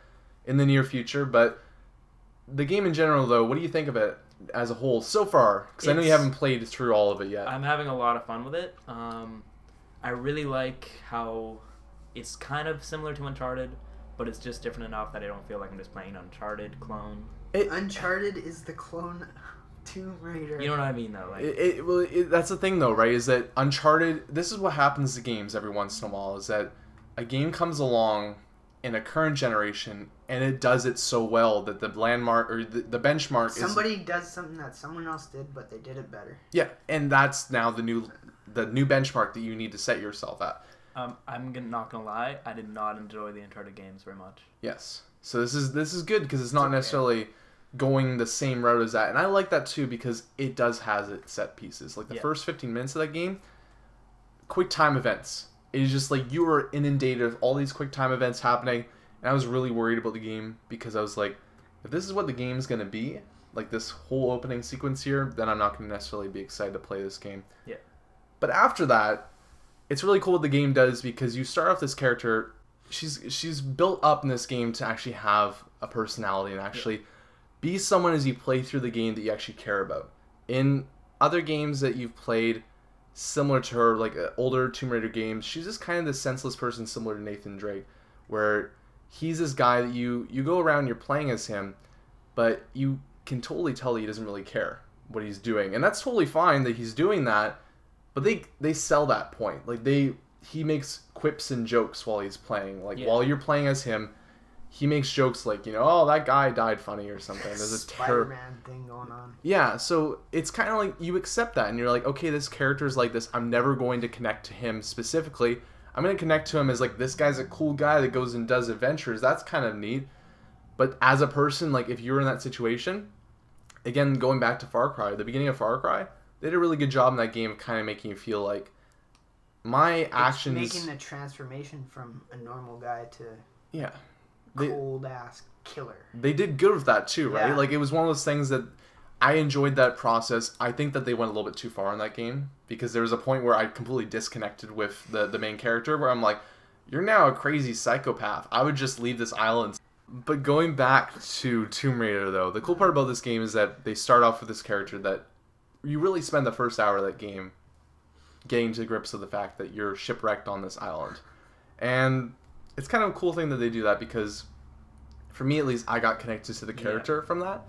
in the near future. But the game in general, though, what do you think of it as a whole so far? Because I know you haven't played through all of it yet. I'm having a lot of fun with it. I really like how it's kind of similar to Uncharted, but it's just different enough that I don't feel like I'm just playing an Uncharted clone. Uncharted is the clone of Tomb Raider. You know what I mean, though? Like, that's the thing, though, right? Is that Uncharted... This is what happens to games every once in a while, is that a game comes along in a current generation, and it does it so well that the landmark, or the benchmark Somebody does something that someone else did, but they did it better. Yeah, and that's now the new benchmark that you need to set yourself at. I'm not gonna lie, I did not enjoy the Uncharted games very much. Yes, so this is good because it's not necessarily going the same route as that, and I like that too because it does has its set pieces. Like the first 15 minutes of that game, quick time events. It is just like you were inundated with all these quick time events happening, and I was really worried about the game because I was like, if this is what the game's gonna be, like this whole opening sequence here, then I'm not gonna necessarily be excited to play this game. Yeah. But after that, it's really cool what the game does because you start off this character, she's built up in this game to actually have a personality and actually be someone as you play through the game that you actually care about. In other games that you've played similar to her, like older Tomb Raider games, she's just kind of this senseless person similar to Nathan Drake, where he's this guy that you go around, you're playing as him, but you can totally tell that he doesn't really care what he's doing. And that's totally fine that he's doing that, but they sell that point. Like he makes quips and jokes while he's playing. Like while you're playing as him, he makes jokes like, oh, that guy died funny or something. There's a Spider-Man thing going on. Yeah, so it's kind of like you accept that and you're like, okay, this character's like this. I'm never going to connect to him specifically. I'm going to connect to him as like, this guy's a cool guy that goes and does adventures. That's kind of neat. But as a person, like if you're in that situation, again, going back to Far Cry, the beginning of Far Cry, they did a really good job in that game of kind of making you feel like my actions... making the transformation from a normal guy to... Yeah. Cold-ass killer. They did good with that too, right? Yeah. Like, it was one of those things that I enjoyed that process. I think that they went a little bit too far in that game because there was a point where I completely disconnected with the main character where I'm like, you're now a crazy psychopath. I would just leave this island. But going back to Tomb Raider, though, the cool part about this game is that they start off with this character that you really spend the first hour of that game getting to grips with the fact that you're shipwrecked on this island. And it's kind of a cool thing that they do that, because for me at least, I got connected to the character from that.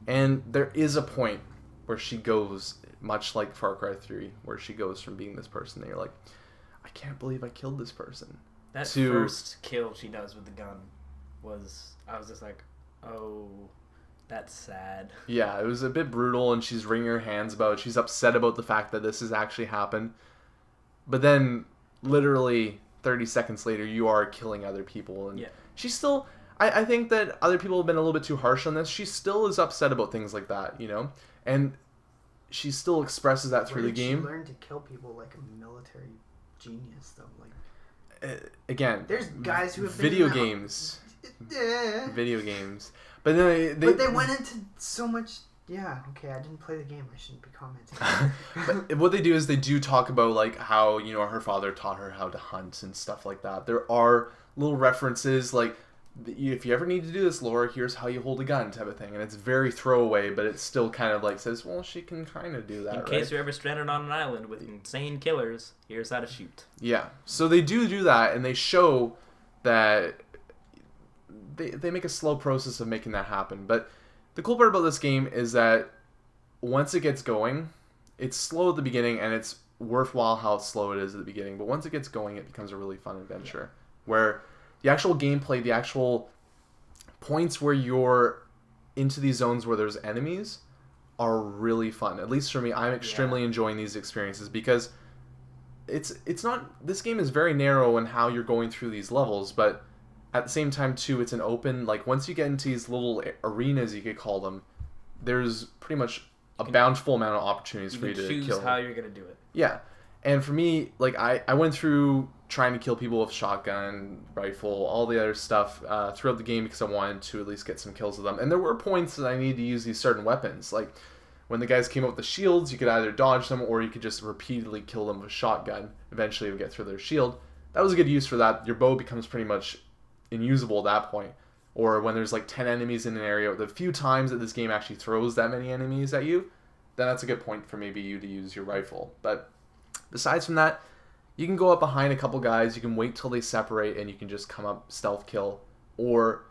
And there is a point where she goes, much like Far Cry 3, where she goes from being this person and you're like, I can't believe I killed this person. That first kill she does with the gun I was just like, oh, that's sad. Yeah, it was a bit brutal, and she's wringing her hands about it. She's upset about the fact that this has actually happened. But then, literally 30 seconds later, you are killing other people. And she's still... I think that other people have been a little bit too harsh on this. She still is upset about things like that, you know? And she still expresses that through the game. She learned to kill people like a military genius, though. Like, again, there's guys who have video games. Video games. But then they went into so much... Yeah, okay, I didn't play the game. I shouldn't be commenting. But what they do is they do talk about, like, how, you know, her father taught her how to hunt and stuff like that. There are little references, like... If you ever need to do this, Laura, here's how you hold a gun, type of thing. And it's very throwaway, but it still kind of like says, well, she can kind of do that, In case you're ever stranded on an island with insane killers, here's how to shoot. Yeah. So they do that, and they show that they make a slow process of making that happen. But the cool part about this game is that once it gets going, it's slow at the beginning, and it's worthwhile how slow it is at the beginning. But once it gets going, it becomes a really fun adventure. Where... the actual gameplay, the actual points where you're into these zones where there's enemies are really fun. At least for me, I'm extremely enjoying these experiences, because it's not... this game is very narrow in how you're going through these levels, but at the same time, too, it's an open... like, once you get into these little arenas, you could call them, there's pretty much a bountiful amount of opportunities for you to kill. You can choose how you're going to do it. Yeah. And for me, like, I went through trying to kill people with shotgun, rifle, all the other stuff throughout the game, because I wanted to at least get some kills with them. And there were points that I needed to use these certain weapons. Like, when the guys came up with the shields, you could either dodge them, or you could just repeatedly kill them with a shotgun. Eventually, you would get through their shield. That was a good use for that. Your bow becomes pretty much unusable at that point. Or when there's like 10 enemies in an area, the few times that this game actually throws that many enemies at you, then that's a good point for maybe you to use your rifle. But besides from that, you can go up behind a couple guys, you can wait till they separate, and you can just come up stealth kill, or,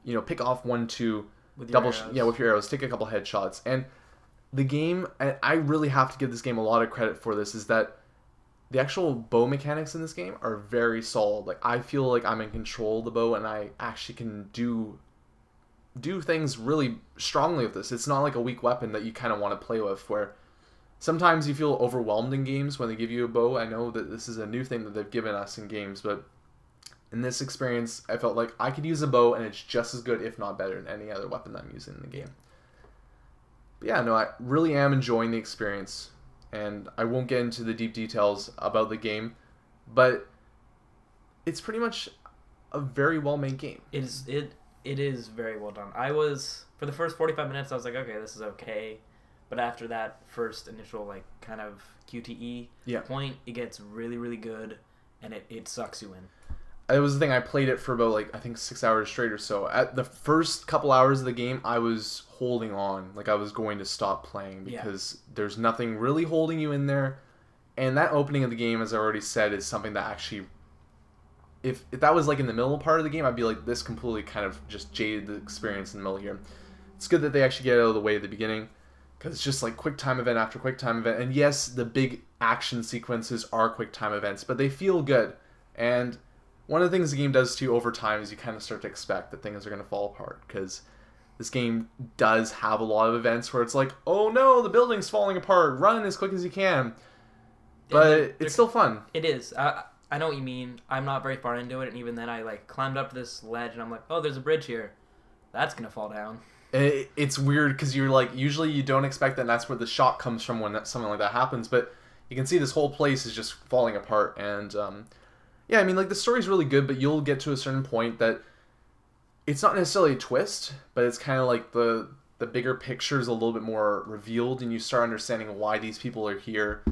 you know, pick off 1-2 with double your with your arrows, take a couple headshots. And the game, and I really have to give this game a lot of credit for this, is that the actual bow mechanics in this game are very solid. Like, I feel like I'm in control of the bow, and I actually can do things really strongly with this. It's not like a weak weapon that you kind of want to play with, where sometimes you feel overwhelmed in games when they give you a bow. I know that this is a new thing that they've given us in games, but in this experience, I felt like I could use a bow and it's just as good, if not better, than any other weapon that I'm using in the game. But yeah, no, I really am enjoying the experience, and I won't get into the deep details about the game, but it's pretty much a very well-made game. It is very well done. For the first 45 minutes, I was like, okay, this is okay. But after that first initial, like, kind of QTE point, it gets really, really good, and it sucks you in. It was the thing, I played it for about, like, I think 6 hours straight or so. At the first couple hours of the game, I was holding on. Like, I was going to stop playing, because there's nothing really holding you in there. And that opening of the game, as I already said, is something that actually... If that was, like, in the middle part of the game, I'd be like, this completely kind of just jaded the experience in the middle here. It's good that they actually get out of the way at the beginning, because it's just like quick time event after quick time event. And yes, the big action sequences are quick time events, but they feel good. And one of the things the game does to you over time is you kind of start to expect that things are going to fall apart, because this game does have a lot of events where it's like, oh no, the building's falling apart, run as quick as you can. But it's still fun. It is. I know what you mean. I'm not very far into it, and even then I like climbed up this ledge and I'm like, oh, there's a bridge here. That's going to fall down. It's weird, because you're like, usually you don't expect that, and that's where the shock comes from when something like that happens, but you can see this whole place is just falling apart. And yeah, I mean, like, the story's really good, but you'll get to a certain point that it's not necessarily a twist, but it's kind of like the bigger picture is a little bit more revealed, and you start understanding why these people are here.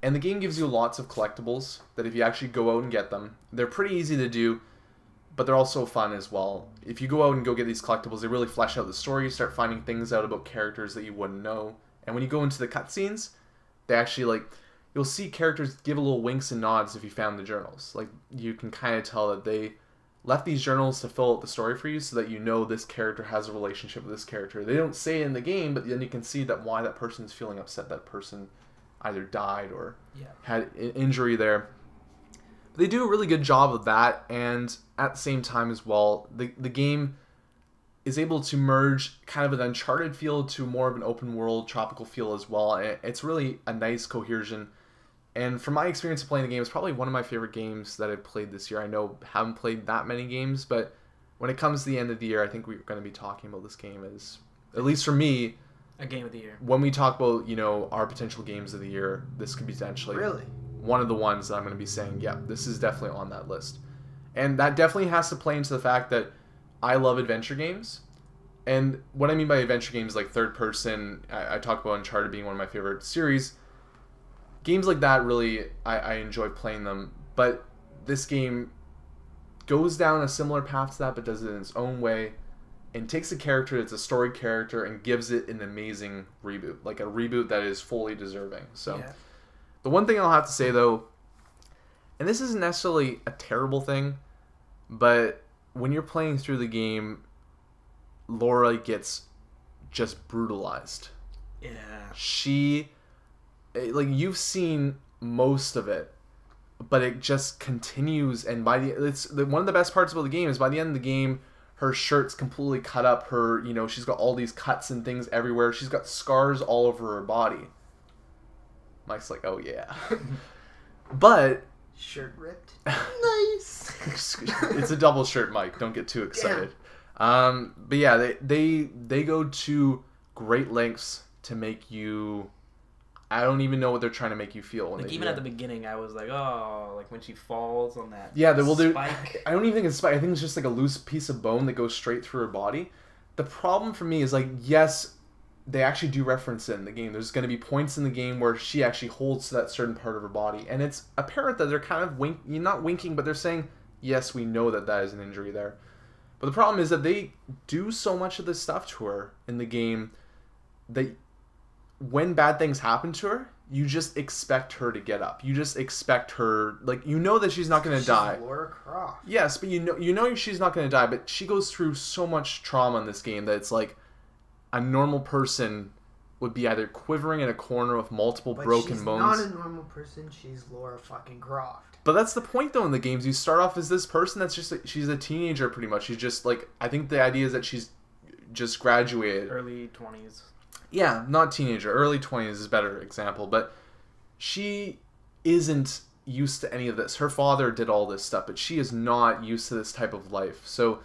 And the game gives you lots of collectibles that if you actually go out and get them, they're pretty easy to do, but they're also fun as well. If you go out and go get these collectibles, they really flesh out the story. You start finding things out about characters that you wouldn't know. And when you go into the cutscenes, they actually, like, you'll see characters give a little winks and nods if you found the journals. Like, you can kind of tell that they left these journals to fill out the story for you so that you know this character has a relationship with this character. They don't say it in the game, but then you can see that why that person's feeling upset. That person either died or had an injury there. They do a really good job of that, and at the same time as well, the game is able to merge kind of an Uncharted feel to more of an open world tropical feel as well. It's really a nice cohesion. And from my experience of playing the game, it's probably one of my favorite games that I've played this year. I know I haven't played that many games, but when it comes to the end of the year, I think we're going to be talking about this game as, at least for me, a game of the year. When we talk about, our potential games of the year, this could be potentially one of the ones that I'm going to be saying, yeah, this is definitely on that list. And that definitely has to play into the fact that I love adventure games. And what I mean by adventure games, like third person, I talk about Uncharted being one of my favorite series. Games like that, really, I enjoy playing them. But this game goes down a similar path to that, but does it in its own way. And takes a character that's a storied character and gives it an amazing reboot. Like a reboot that is fully deserving. So, The one thing I'll have to say, though, and this isn't necessarily a terrible thing, but when you're playing through the game, Laura gets just brutalized. Yeah. You've seen most of it, but it just continues, and one of the best parts about the game is by the end of the game, her shirt's completely cut up, she's got all these cuts and things everywhere, she's got scars all over her body. Mike's like, oh yeah. But shirt ripped. Nice. It's a double shirt, Mike. Don't get too excited. But yeah, they go to great lengths to make you. I don't even know what they're trying to make you feel. When even at the beginning, I was like, oh, like when she falls on that. Yeah, spike. I don't even think it's spike. I think it's just like a loose piece of bone that goes straight through her body. The problem for me is yes, they actually do reference it in the game. There's going to be points in the game where she actually holds to that certain part of her body, and it's apparent that they're kind of not winking, but they're saying, yes, we know that is an injury there. But the problem is that they do so much of this stuff to her in the game that when bad things happen to her, you just expect her to get up. You just expect her, that she's not going to die. She's Laura Croft. Yes, but you know she's not going to die, but she goes through so much trauma in this game that it's like a normal person would be either quivering in a corner with multiple broken bones. She's not a normal person. She's Laura fucking Croft. But that's the point, though, in the games. You start off as this person that's she's a teenager, pretty much. She's just, I think the idea is that she's just graduated. Early 20s. Yeah, not teenager. Early 20s is a better example. But she isn't used to any of this. Her father did all this stuff, but she is not used to this type of life. So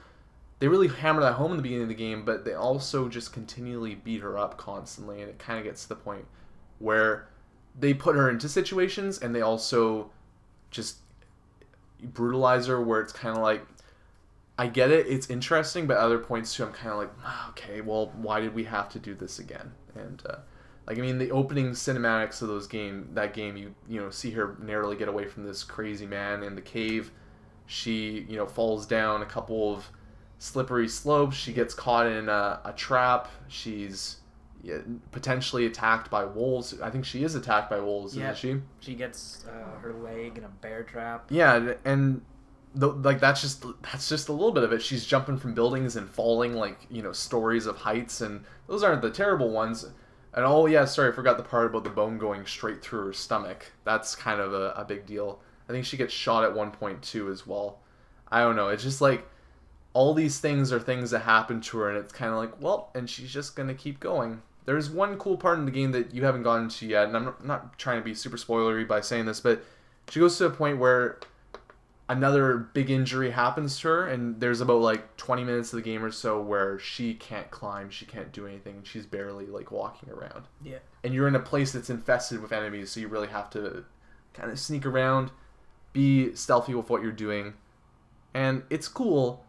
they really hammer that home in the beginning of the game, but they also just continually beat her up constantly, and it kind of gets to the point where they put her into situations, and they also just brutalize her, where it's kind of like, I get it, it's interesting, but at other points too, I'm kind of like, okay, well, why did we have to do this again? And the opening cinematics of that game, you see her narrowly get away from this crazy man in the cave. She, falls down a couple of slippery slopes. She gets caught in a trap. She's potentially attacked by wolves. I think she is attacked by wolves, isn't she? She gets her leg in a bear trap. Yeah, and that's just a little bit of it. She's jumping from buildings and falling stories of heights, and those aren't the terrible ones. And I forgot the part about the bone going straight through her stomach. That's kind of a big deal. I think she gets shot at one point too as well. I don't know. It's just all these things are things that happen to her, and it's kind of like, well, and she's just going to keep going. There's one cool part in the game that you haven't gotten to yet, and I'm not trying to be super spoilery by saying this, but she goes to a point where another big injury happens to her, and there's about 20 minutes of the game or so where she can't climb, she can't do anything, she's barely walking around. Yeah. And you're in a place that's infested with enemies, so you really have to kind of sneak around, be stealthy with what you're doing, and it's cool.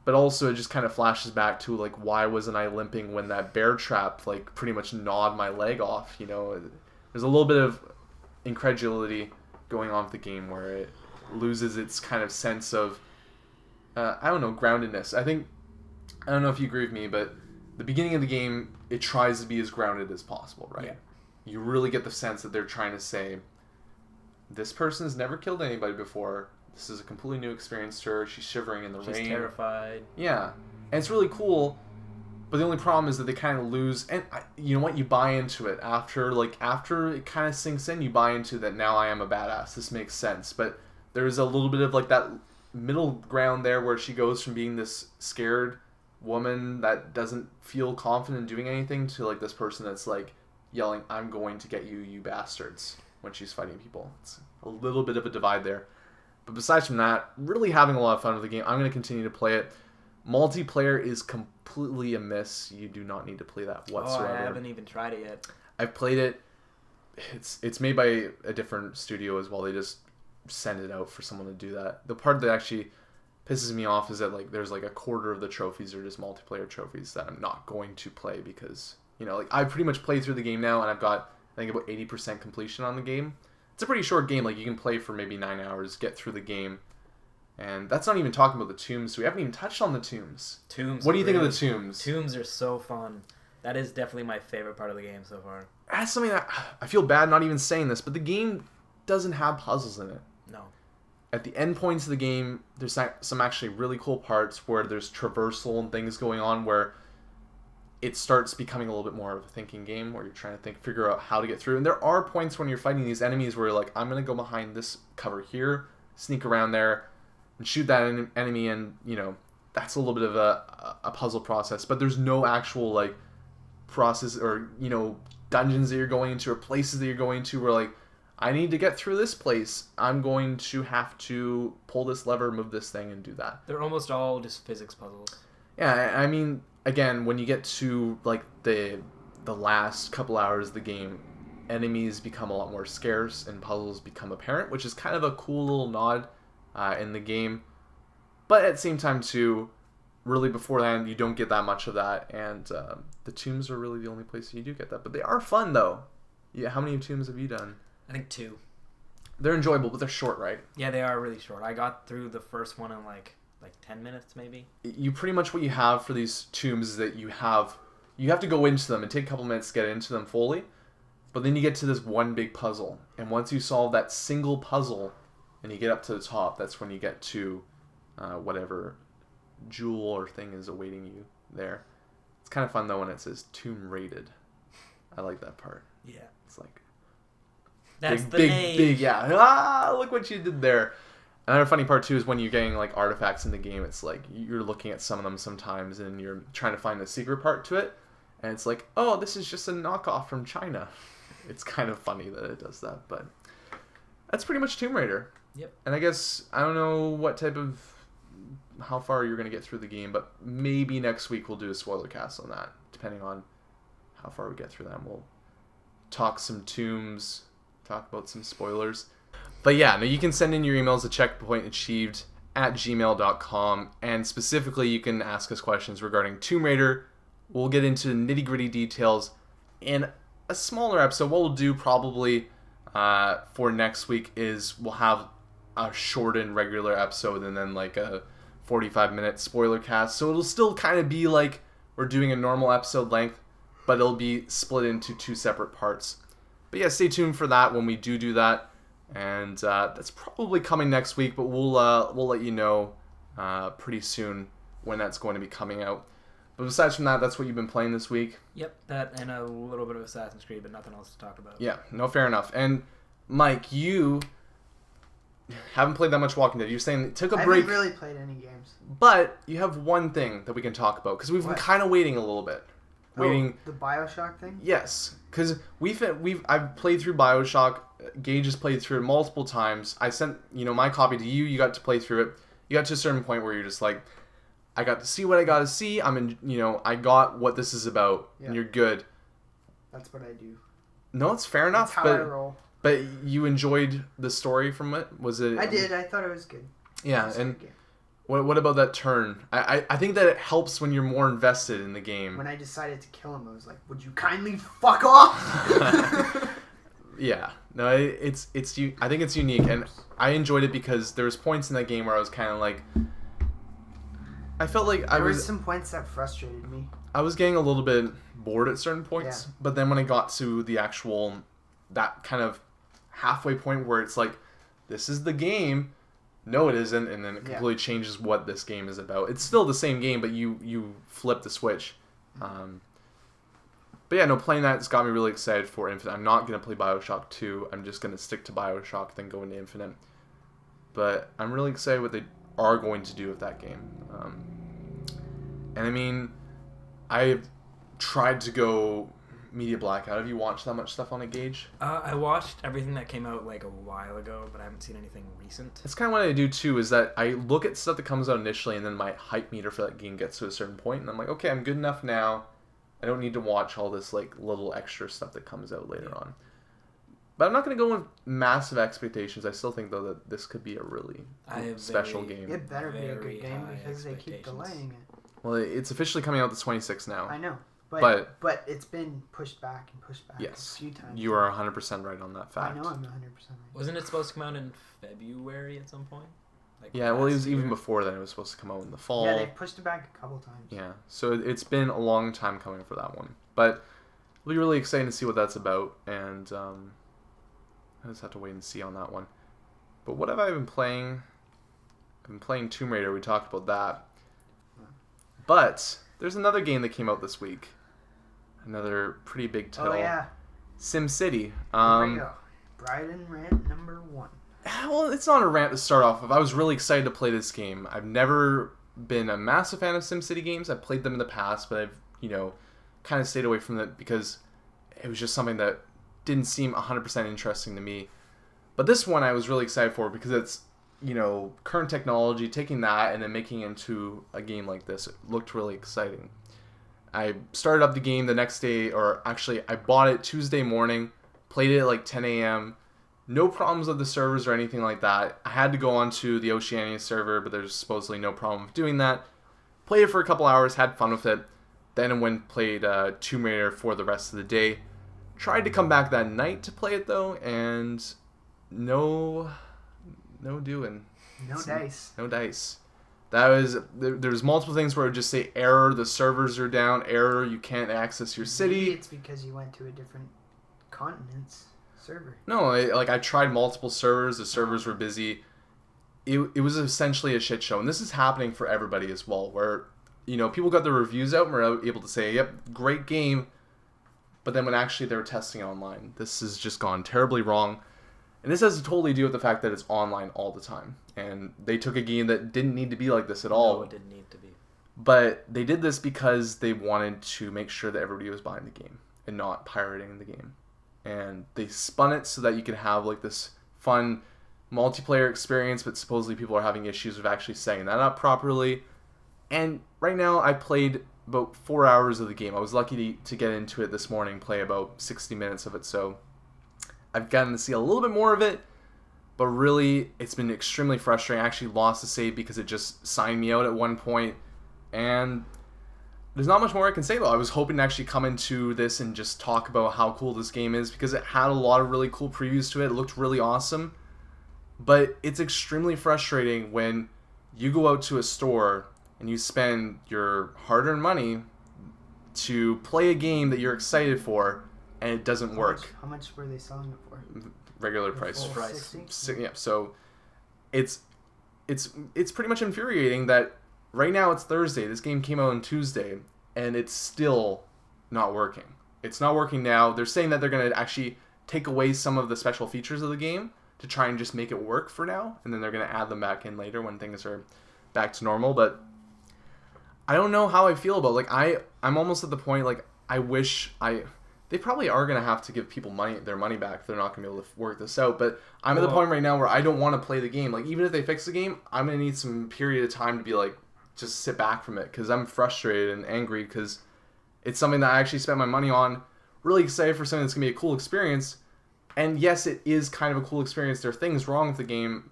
But also it just kind of flashes back to why wasn't I limping when that bear trap pretty much gnawed my leg off, There's a little bit of incredulity going on with the game where it loses its kind of sense of groundedness. I don't know if you agree with me, but the beginning of the game, it tries to be as grounded as possible, right? Yeah. You really get the sense that they're trying to say, this person has never killed anybody before. This is a completely new experience to her. She's shivering in the rain. She's terrified. Yeah. And it's really cool, but the only problem is that they kind of lose, and you know what, you buy into it. After it kind of sinks in, you buy into that now I am a badass. This makes sense. But there's a little bit of like that middle ground there where she goes from being this scared woman that doesn't feel confident in doing anything to like this person that's like yelling, "I'm going to get you, you bastards," when she's fighting people. It's a little bit of a divide there. But besides from that, really having a lot of fun with the game. I'm going to continue to play it. Multiplayer is completely a miss. You do not need to play that whatsoever. Oh, I haven't even tried it yet. I've played it. It's made by a different studio as well. They just send it out for someone to do that. The part that actually pisses me off is that like there's like a quarter of the trophies are just multiplayer trophies that I'm not going to play because, you know, like I pretty much played through the game now and I've got I think about 80% completion on the game. It's a pretty short game. Like you can play for maybe 9 hours, get through the game. And that's not even talking about the tombs. So we haven't even touched on the tombs. Tombs. What do you think of the tombs? Tombs are so fun. That is definitely my favorite part of the game so far. That's something that I feel bad not even saying this, but the game doesn't have puzzles in it. No. At the end points of the game, there's some actually really cool parts where there's traversal and things going on where it starts becoming a little bit more of a thinking game where you're trying to figure out how to get through. And there are points when you're fighting these enemies where you're like, I'm going to go behind this cover here, sneak around there, and shoot that enemy, and, you know, that's a little bit of a puzzle process. But there's no actual, like, process or, you know, dungeons that you're going into or places that you're going to where, like, I need to get through this place. I'm going to have to pull this lever, move this thing, and do that. They're almost all just physics puzzles. Yeah, I mean, again, when you get to like the last couple hours of the game, enemies become a lot more scarce and puzzles become apparent, which is kind of a cool little nod in the game. But at the same time, too, really beforehand, you don't get that much of that, and the tombs are really the only place you do get that. But they are fun, though. Yeah, how many tombs have you done? I think 2. They're enjoyable, but they're short, right? Yeah, they are really short. I got through the first one in like 10 minutes, maybe. You pretty much what you have for these tombs is that you have to go into them and take a couple minutes to get into them fully, but then you get to this one big puzzle, and once you solve that single puzzle and you get up to the top, that's when you get to whatever jewel or thing is awaiting you there. It's kind of fun though when it says tomb rated. I like that part. Yeah, it's like that's big, yeah. Look what you did there. Another funny part too is when you're getting like artifacts in the game, it's like you're looking at some of them sometimes and you're trying to find the secret part to it, and it's like, oh, this is just a knockoff from China. It's kind of funny that it does that, but that's pretty much Tomb Raider. Yep. And I guess I don't know how far you're gonna get through the game, but maybe next week we'll do a spoiler cast on that, depending on how far we get through that. We'll talk some tombs, talk about some spoilers. But yeah, no, you can send in your emails to checkpointachieved@gmail.com, and specifically you can ask us questions regarding Tomb Raider. We'll get into nitty-gritty details in a smaller episode. What we'll do probably for next week is we'll have a shortened regular episode and then like a 45-minute spoiler cast. So it'll still kind of be like we're doing a normal episode length, but it'll be split into 2 separate parts. But yeah, stay tuned for that when we do that. And that's probably coming next week, but we'll let you know pretty soon when that's going to be coming out. But besides from that, that's what you've been playing this week? Yep, that and a little bit of Assassin's Creed, but nothing else to talk about. Yeah, no, fair enough. And Mike, you haven't played that much Walking Dead. You're saying it took a break. I haven't really played any games. But you have one thing that we can talk about, because we've been kind of waiting a little bit. The BioShock thing? Yes, because I've played through BioShock. Gage has played through it multiple times. I sent my copy to you. You got to play through it. You got to a certain point where you're just like, I got to see what I got to see. I got what this is about, and you're good. That's what I do. No, it's fair enough. That's how I roll. But you enjoyed the story from it? Was it? I did. I thought it was good. Yeah, and what about that turn? I think that it helps when you're more invested in the game. When I decided to kill him, I was like, would you kindly fuck off? Yeah. No, I think it's unique, and I enjoyed it because there was points in that game where I was kind of like, I felt like there were some points that frustrated me. I was getting a little bit bored at certain points, but then when I got to the actual, that kind of halfway point where it's like, this is the game. No, it isn't, and then it completely changes what this game is about. It's still the same game, but you flip the switch. But yeah, no, playing that's got me really excited for Infinite. I'm not going to play Bioshock 2. I'm just going to stick to Bioshock, then go into Infinite. But I'm really excited what they are going to do with that game. And I mean, I've tried to go media blackout. Have you watched that much stuff on it, Gage? I watched everything that came out like a while ago, but I haven't seen anything recent. It's kind of what I do too, is that I look at stuff that comes out initially, and then my hype meter for that game gets to a certain point, and I'm like, okay, I'm good enough now. I don't need to watch all this like little extra stuff that comes out later on. But I'm not going to go with massive expectations. I still think, though, that this could be a really special game. It better be a good game because they keep delaying it. Well, it's officially coming out the 26th now. I know. But it's been pushed back and pushed back a few times. You are 100% right on that fact. I know I'm 100% right. Wasn't it supposed to come out in February at some point? Like yeah, well, it was even before then. It was supposed to come out in the fall. Yeah, they pushed it back a couple times. Yeah, so it's been a long time coming for that one. But it'll be really exciting to see what that's about, and I just have to wait and see on that one. But what have I been playing? I've been playing Tomb Raider. We talked about that. But there's another game that came out this week. Another pretty big title. Oh, yeah. SimCity. There we go. Bryden rant number 1. Well, it's not a rant to start off with. I was really excited to play this game. I've never been a massive fan of SimCity games. I've played them in the past, but I've, kind of stayed away from it because it was just something that didn't seem 100% interesting to me. But this one I was really excited for because it's, current technology, taking that and then making it into a game like this. It looked really exciting. I started up the game the next day, or actually I bought it Tuesday morning, played it at like 10 a.m., no problems with the servers or anything like that. I had to go onto the Oceania server, but there's supposedly no problem with doing that. Played it for a couple hours, had fun with it. Then I went and played Tomb Raider for the rest of the day. Tried to come back that night to play it though, and no doing. No dice. No dice. There's multiple things where it would just say error, the servers are down, error, you can't access your city. Maybe it's because you went to a different continent's server. No, I tried multiple servers. The servers were busy. It was essentially a shit show, and this is happening for everybody as well. Where people got their reviews out and were able to say, "Yep, great game," but then when actually they were testing online, this has just gone terribly wrong. And this has to totally do with the fact that it's online all the time, and they took a game that didn't need to be like this at all. No, it didn't need to be. But they did this because they wanted to make sure that everybody was buying the game and not pirating the game. And they spun it so that you could have like this fun multiplayer experience, but supposedly people are having issues with actually setting that up properly. And right now I played about 4 hours of the game. I was lucky to get into it this morning, play about 60 minutes of it, so I've gotten to see a little bit more of it, but really it's been extremely frustrating. I actually lost the save because it just signed me out at one point, and there's not much more I can say though. I was hoping to actually come into this and just talk about how cool this game is because it had a lot of really cool previews to it. It looked really awesome. But it's extremely frustrating when you go out to a store and you spend your hard-earned money to play a game that you're excited for and it doesn't work. How much were they selling it for? Regular price. Full price. Yeah, so it's pretty much infuriating that right now it's Thursday. This game came out on Tuesday, and it's still not working. It's not working now. They're saying that they're going to actually take away some of the special features of the game to try and just make it work for now, and then they're going to add them back in later when things are back to normal. But I don't know how I feel about I'm almost at the point I wish they probably are going to have to give people their money back if they're not going to be able to work this out. But I'm at the point right now where I don't want to play the game. Even if they fix the game, I'm going to need some period of time to be just sit back from it because I'm frustrated and angry because it's something that I actually spent my money on. Really excited for something that's going to be a cool experience. And yes, it is kind of a cool experience. There are things wrong with the game.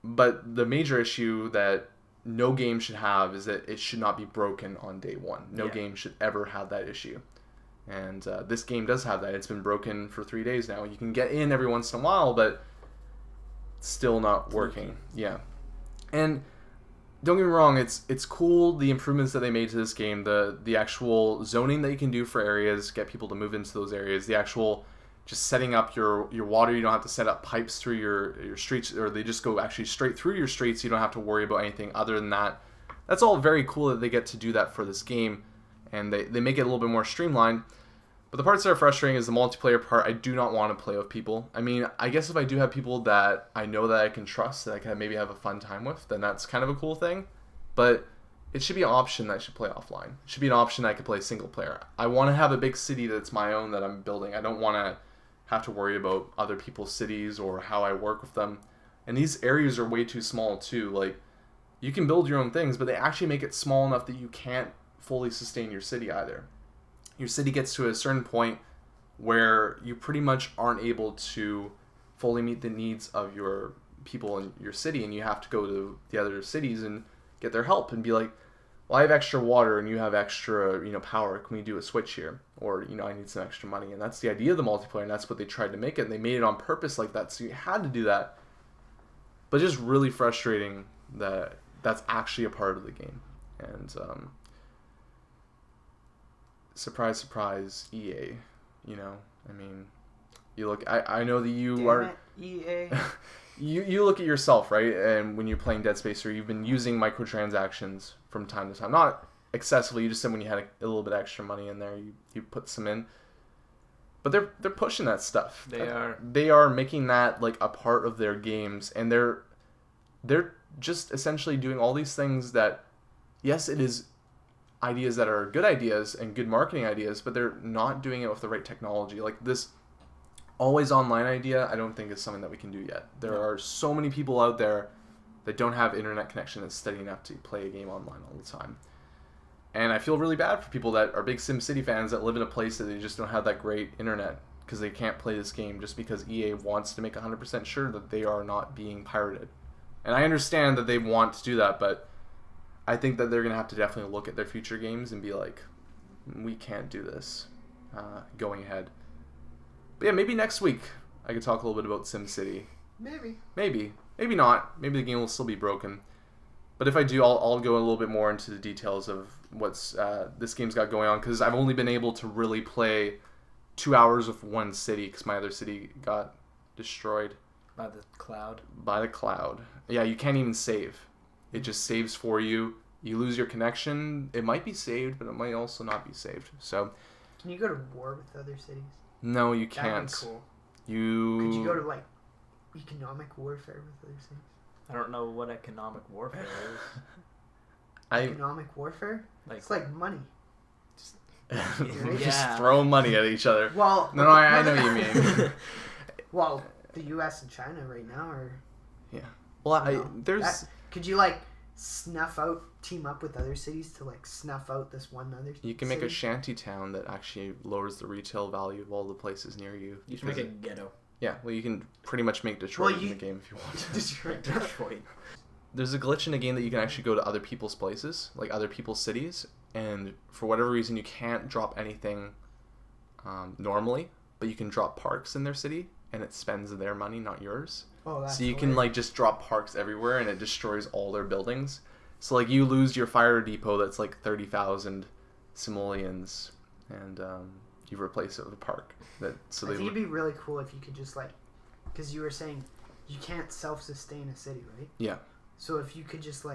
But the major issue that no game should have is that it should not be broken on day one. No game should ever have that issue. And this game does have that. It's been broken for 3 days now. You can get in every once in a while, but it's still not working. Yeah. And don't get me wrong, it's cool, the improvements that they made to this game, the actual zoning that you can do for areas, get people to move into those areas, the actual just setting up your water. You don't have to set up pipes through your streets, or they just go actually straight through your streets. You don't have to worry about anything other than that. That's all very cool that they get to do that for this game, and they make it a little bit more streamlined. But the parts that are frustrating is the multiplayer part. I do not want to play with people. I mean, I guess if I do have people that I know that I can trust, that I can maybe have a fun time with, then that's kind of a cool thing. But it should be an option that I should play offline. It should be an option that I can play single player. I want to have a big city that's my own that I'm building. I don't want to have to worry about other people's cities or how I work with them. And these areas are way too small too. Like, you can build your own things, but they actually make it small enough that you can't fully sustain your city either. Your city gets to a certain point where you pretty much aren't able to fully meet the needs of your people in your city, and you have to go to the other cities and get their help and be like, well, I have extra water and you have extra, power. Can we do a switch here? Or, I need some extra money. And that's the idea of the multiplayer, and that's what they tried to make it. And they made it on purpose like that, so you had to do that. But just really frustrating that that's actually a part of the game. And surprise, surprise, EA. I mean, you look. I know that you Damn are. it, EA. You look at yourself, right? And when you're playing Dead Space, or you've been using microtransactions from time to time, not excessively. You just said when you had a little bit extra money in there, you put some in. But they're pushing that stuff. They are making that like a part of their games, and they're just essentially doing all these things that, yes, it is ideas that are good ideas and good marketing ideas, but they're not doing it with the right technology. Like this always online idea, I don't think is something that we can do yet. There are so many people out there that don't have internet connection that's steady enough to play a game online all the time. And I feel really bad for people that are big SimCity fans that live in a place that they just don't have that great internet because they can't play this game just because EA wants to make 100% sure that they are not being pirated. And I understand that they want to do that, but I think that they're going to have to definitely look at their future games and be like, we can't do this going ahead. But yeah, maybe next week I could talk a little bit about SimCity. Maybe not. Maybe the game will still be broken. But if I do, I'll go a little bit more into the details of what's this game's got going on, because I've only been able to really play 2 hours with one city because my other city got destroyed. By the cloud. Yeah, you can't even save. It just saves for you. You lose your connection. It might be saved, but it might also not be saved. So, can you go to war with other cities? No, you can't. That'd be cool. Could you go to economic warfare with other cities? I don't know what economic warfare is. Economic warfare? It's like money. Just throw money at each other. Well, no, I know what you mean. Well, the U.S. and China right now are. Yeah. Well, could you team up with other cities to snuff out this one other? You can make a shanty town that actually lowers the retail value of all the places near you. You can make a ghetto. Yeah, well, you can pretty much make Detroit in the game if you want. Detroit. There's a glitch in the game that you can actually go to other people's places, like other people's cities, and for whatever reason you can't drop anything normally, but you can drop parks in their city, and it spends their money, not yours. Oh, that's so you hilarious. can just drop parks everywhere, and it destroys all their buildings. So you lose your fire depot that's 30,000 simoleons, and you replace it with a park. I think it'd be really cool if you could just because you were saying you can't self-sustain a city, right? Yeah. So if you could just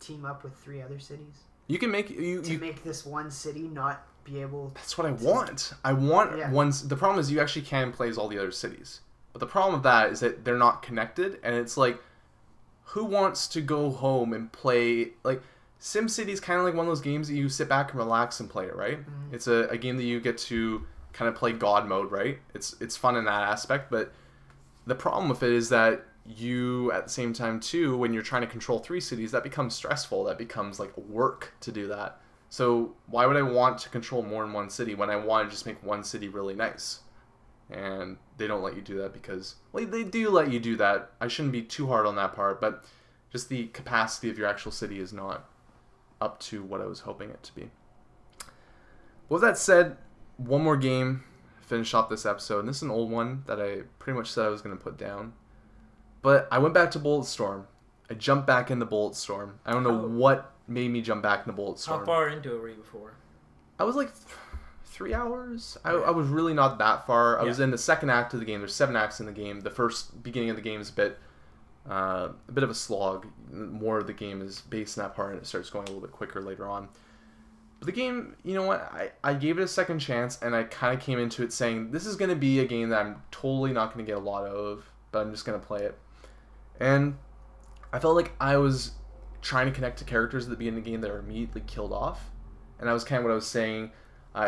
team up with 3 other cities, you can make make this one city not be able. That's what I want. I want one. The problem is you actually can play as all the other cities, but the problem with that is that they're not connected, and it's who wants to go home and play SimCity is kind of like one of those games that you sit back and relax and play it, right? Mm-hmm. It's a game that you get to kind of play God mode, right? It's fun in that aspect, but the problem with it is that you, at the same time too, when you're trying to control 3 cities, that becomes stressful. That becomes work to do that. So why would I want to control more than one city when I want to just make one city really nice? And they don't let you do that because, they do let you do that. I shouldn't be too hard on that part, but just the capacity of your actual city is not up to what I was hoping it to be. With that said, one more game, finish off this episode. And this is an old one that I pretty much said I was going to put down. But I went back to Bulletstorm. I jumped back into Bulletstorm. I don't know what made me jump back into Bulletstorm. How far into it were you before? I was 3 hours. I was really not that far. I was in the second act of the game. There's 7 acts in the game. The first beginning of the game is a bit of a slog. More of the game is based in that part, and it starts going a little bit quicker later on. But the game, you know what? I gave it a second chance, and I kind of came into it saying, this is going to be a game that I'm totally not going to get a lot out of, but I'm just going to play it. And I felt like I was trying to connect to characters at the beginning of the game that were immediately killed off. And that was kind of what I was saying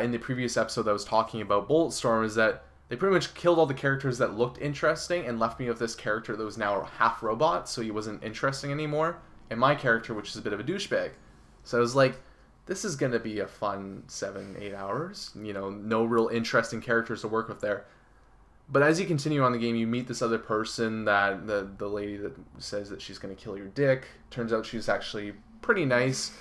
in the previous episode that I was talking about Bulletstorm, is that they pretty much killed all the characters that looked interesting and left me with this character that was now half robot, so he wasn't interesting anymore, and my character, which is a bit of a douchebag. So I was like, this is going to be a fun 7-8 hours. You know, no real interesting characters to work with there. But as you continue on the game, you meet this other person, that the lady that says that she's going to kill your dick. Turns out she's actually pretty nice.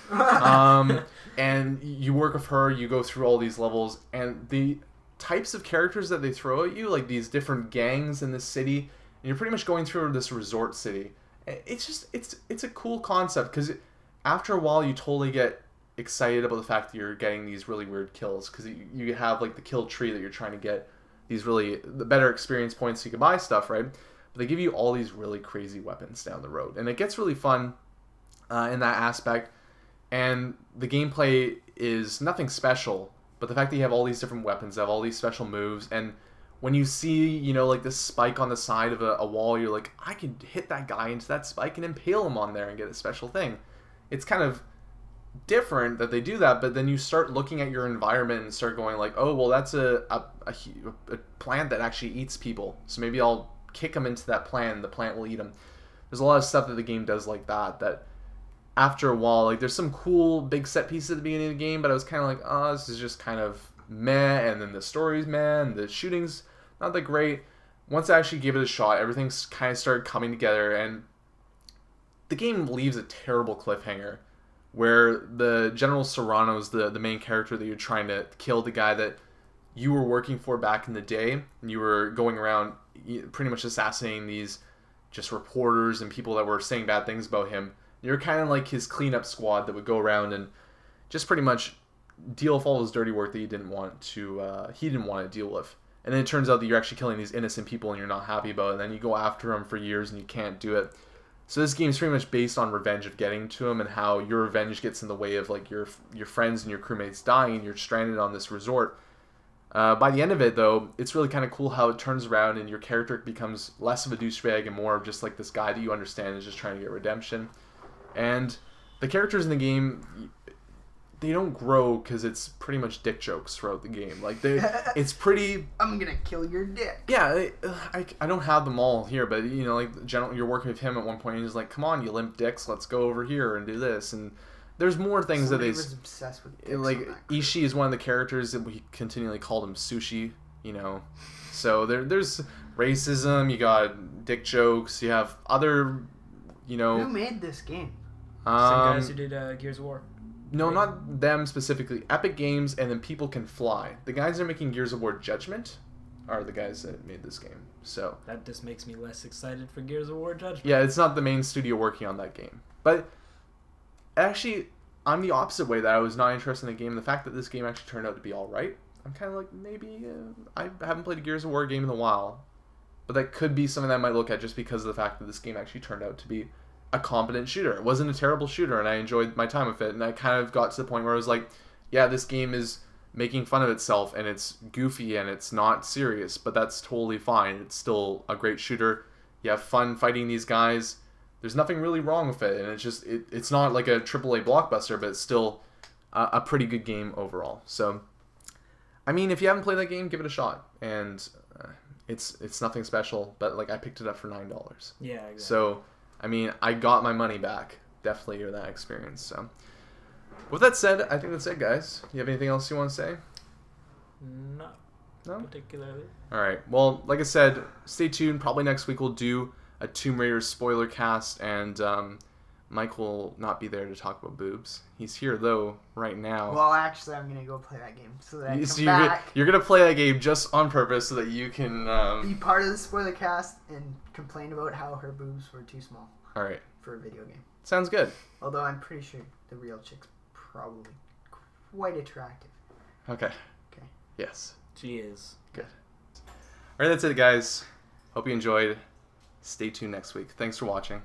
And you work with her, you go through all these levels, and the types of characters that they throw at you, like these different gangs in this city, and you're pretty much going through this resort city. It's just, it's a cool concept, because after a while you totally get excited about the fact that you're getting these really weird kills, because you have like the kill tree that you're trying to get these really the better experience points so you can buy stuff, right? But they give you all these really crazy weapons down the road, and it gets really fun in that aspect. And the gameplay is nothing special, but the fact that you have all these different weapons, have all these special moves, and when you see, you know, like this spike on the side of a wall, you're like, I could hit that guy into that spike and impale him on there and get a special thing. It's kind of different that they do that, but then you start looking at your environment and start going like, oh, well, that's a plant that actually eats people, so maybe I'll kick them into that plant and the plant will eat them. There's a lot of stuff that the game does like that after a while, like there's some cool big set pieces at the beginning of the game, but I was kind of like, oh, this is just kind of meh, and then the story's meh, and the shooting's not that great. Once I actually gave it a shot, everything's kind of started coming together, and the game leaves a terrible cliffhanger where the General Serrano's the main character that you're trying to kill, the guy that you were working for back in the day, and you were going around pretty much assassinating these just reporters and people that were saying bad things about him. You're kind of like his cleanup squad that would go around and just pretty much deal with all his dirty work that he didn't want to deal with. And then it turns out that you're actually killing these innocent people and you're not happy about it, and then you go after him for years and you can't do it. So this game is pretty much based on revenge of getting to him, and how your revenge gets in the way of like your friends and your crewmates dying, and you're stranded on this resort. By the end of it, though, it's really kind of cool how it turns around and your character becomes less of a douchebag and more of just like this guy that you understand is just trying to get redemption. And the characters in the game, they don't grow because it's pretty much dick jokes throughout the game. Like it's pretty. I'm gonna kill your dick. Yeah, I don't have them all here, but you know, like you're working with him at one point, and he's like, "Come on, you limp dicks, let's go over here and do this." And there's more things Somebody that was obsessed with dicks like. on that crew. Ishii is one of the characters that we continually called him Sushi. You know, so there's racism. You got dick jokes. You have other, you know. Who made this game? Same guys who did Gears of War. No, not them specifically. Epic Games, and then People Can Fly. The guys that are making Gears of War Judgment are the guys that made this game. So That just makes me less excited for Gears of War Judgment. yeah, it's not the main studio working on that game. But actually, I'm the opposite way, that I was not interested in the game. The fact that this game actually turned out to be alright, I'm kind of like, maybe I haven't played a Gears of War game in a while. But that could be something that I might look at just because of the fact that this game actually turned out to be a competent shooter. It wasn't a terrible shooter, and I enjoyed my time with it, and I kind of got to the point where I was like, yeah, this game is making fun of itself, and it's goofy, and it's not serious, but that's totally fine. It's still a great shooter. You have fun fighting these guys. There's nothing really wrong with it, and it's just, it's not like a AAA blockbuster, but it's still a pretty good game overall. So, I mean, if you haven't played that game, give it a shot, and it's nothing special, but like I picked it up for $9. Yeah, exactly. So, I mean, I got my money back, definitely, for that experience. So, with that said, I think that's it, guys. You have anything else you want to say? Not No? particularly. All right. Well, like I said, stay tuned. Probably next week we'll do a Tomb Raider spoiler cast, and Mike will not be there to talk about boobs. He's here, though, right now. Well, actually, I'm gonna go play that game so that I come So back, you're gonna play that game just on purpose so that you can... be part of the spoiler cast, and complain about how her boobs were too small All right. for a video game. Sounds good. Although I'm pretty sure the real chick's probably quite attractive. Okay. Okay. Yes. She is. Good. All right, that's it, guys. Hope you enjoyed. Stay tuned next week. Thanks for watching.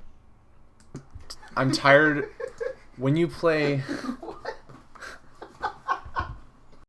I'm tired. When you play...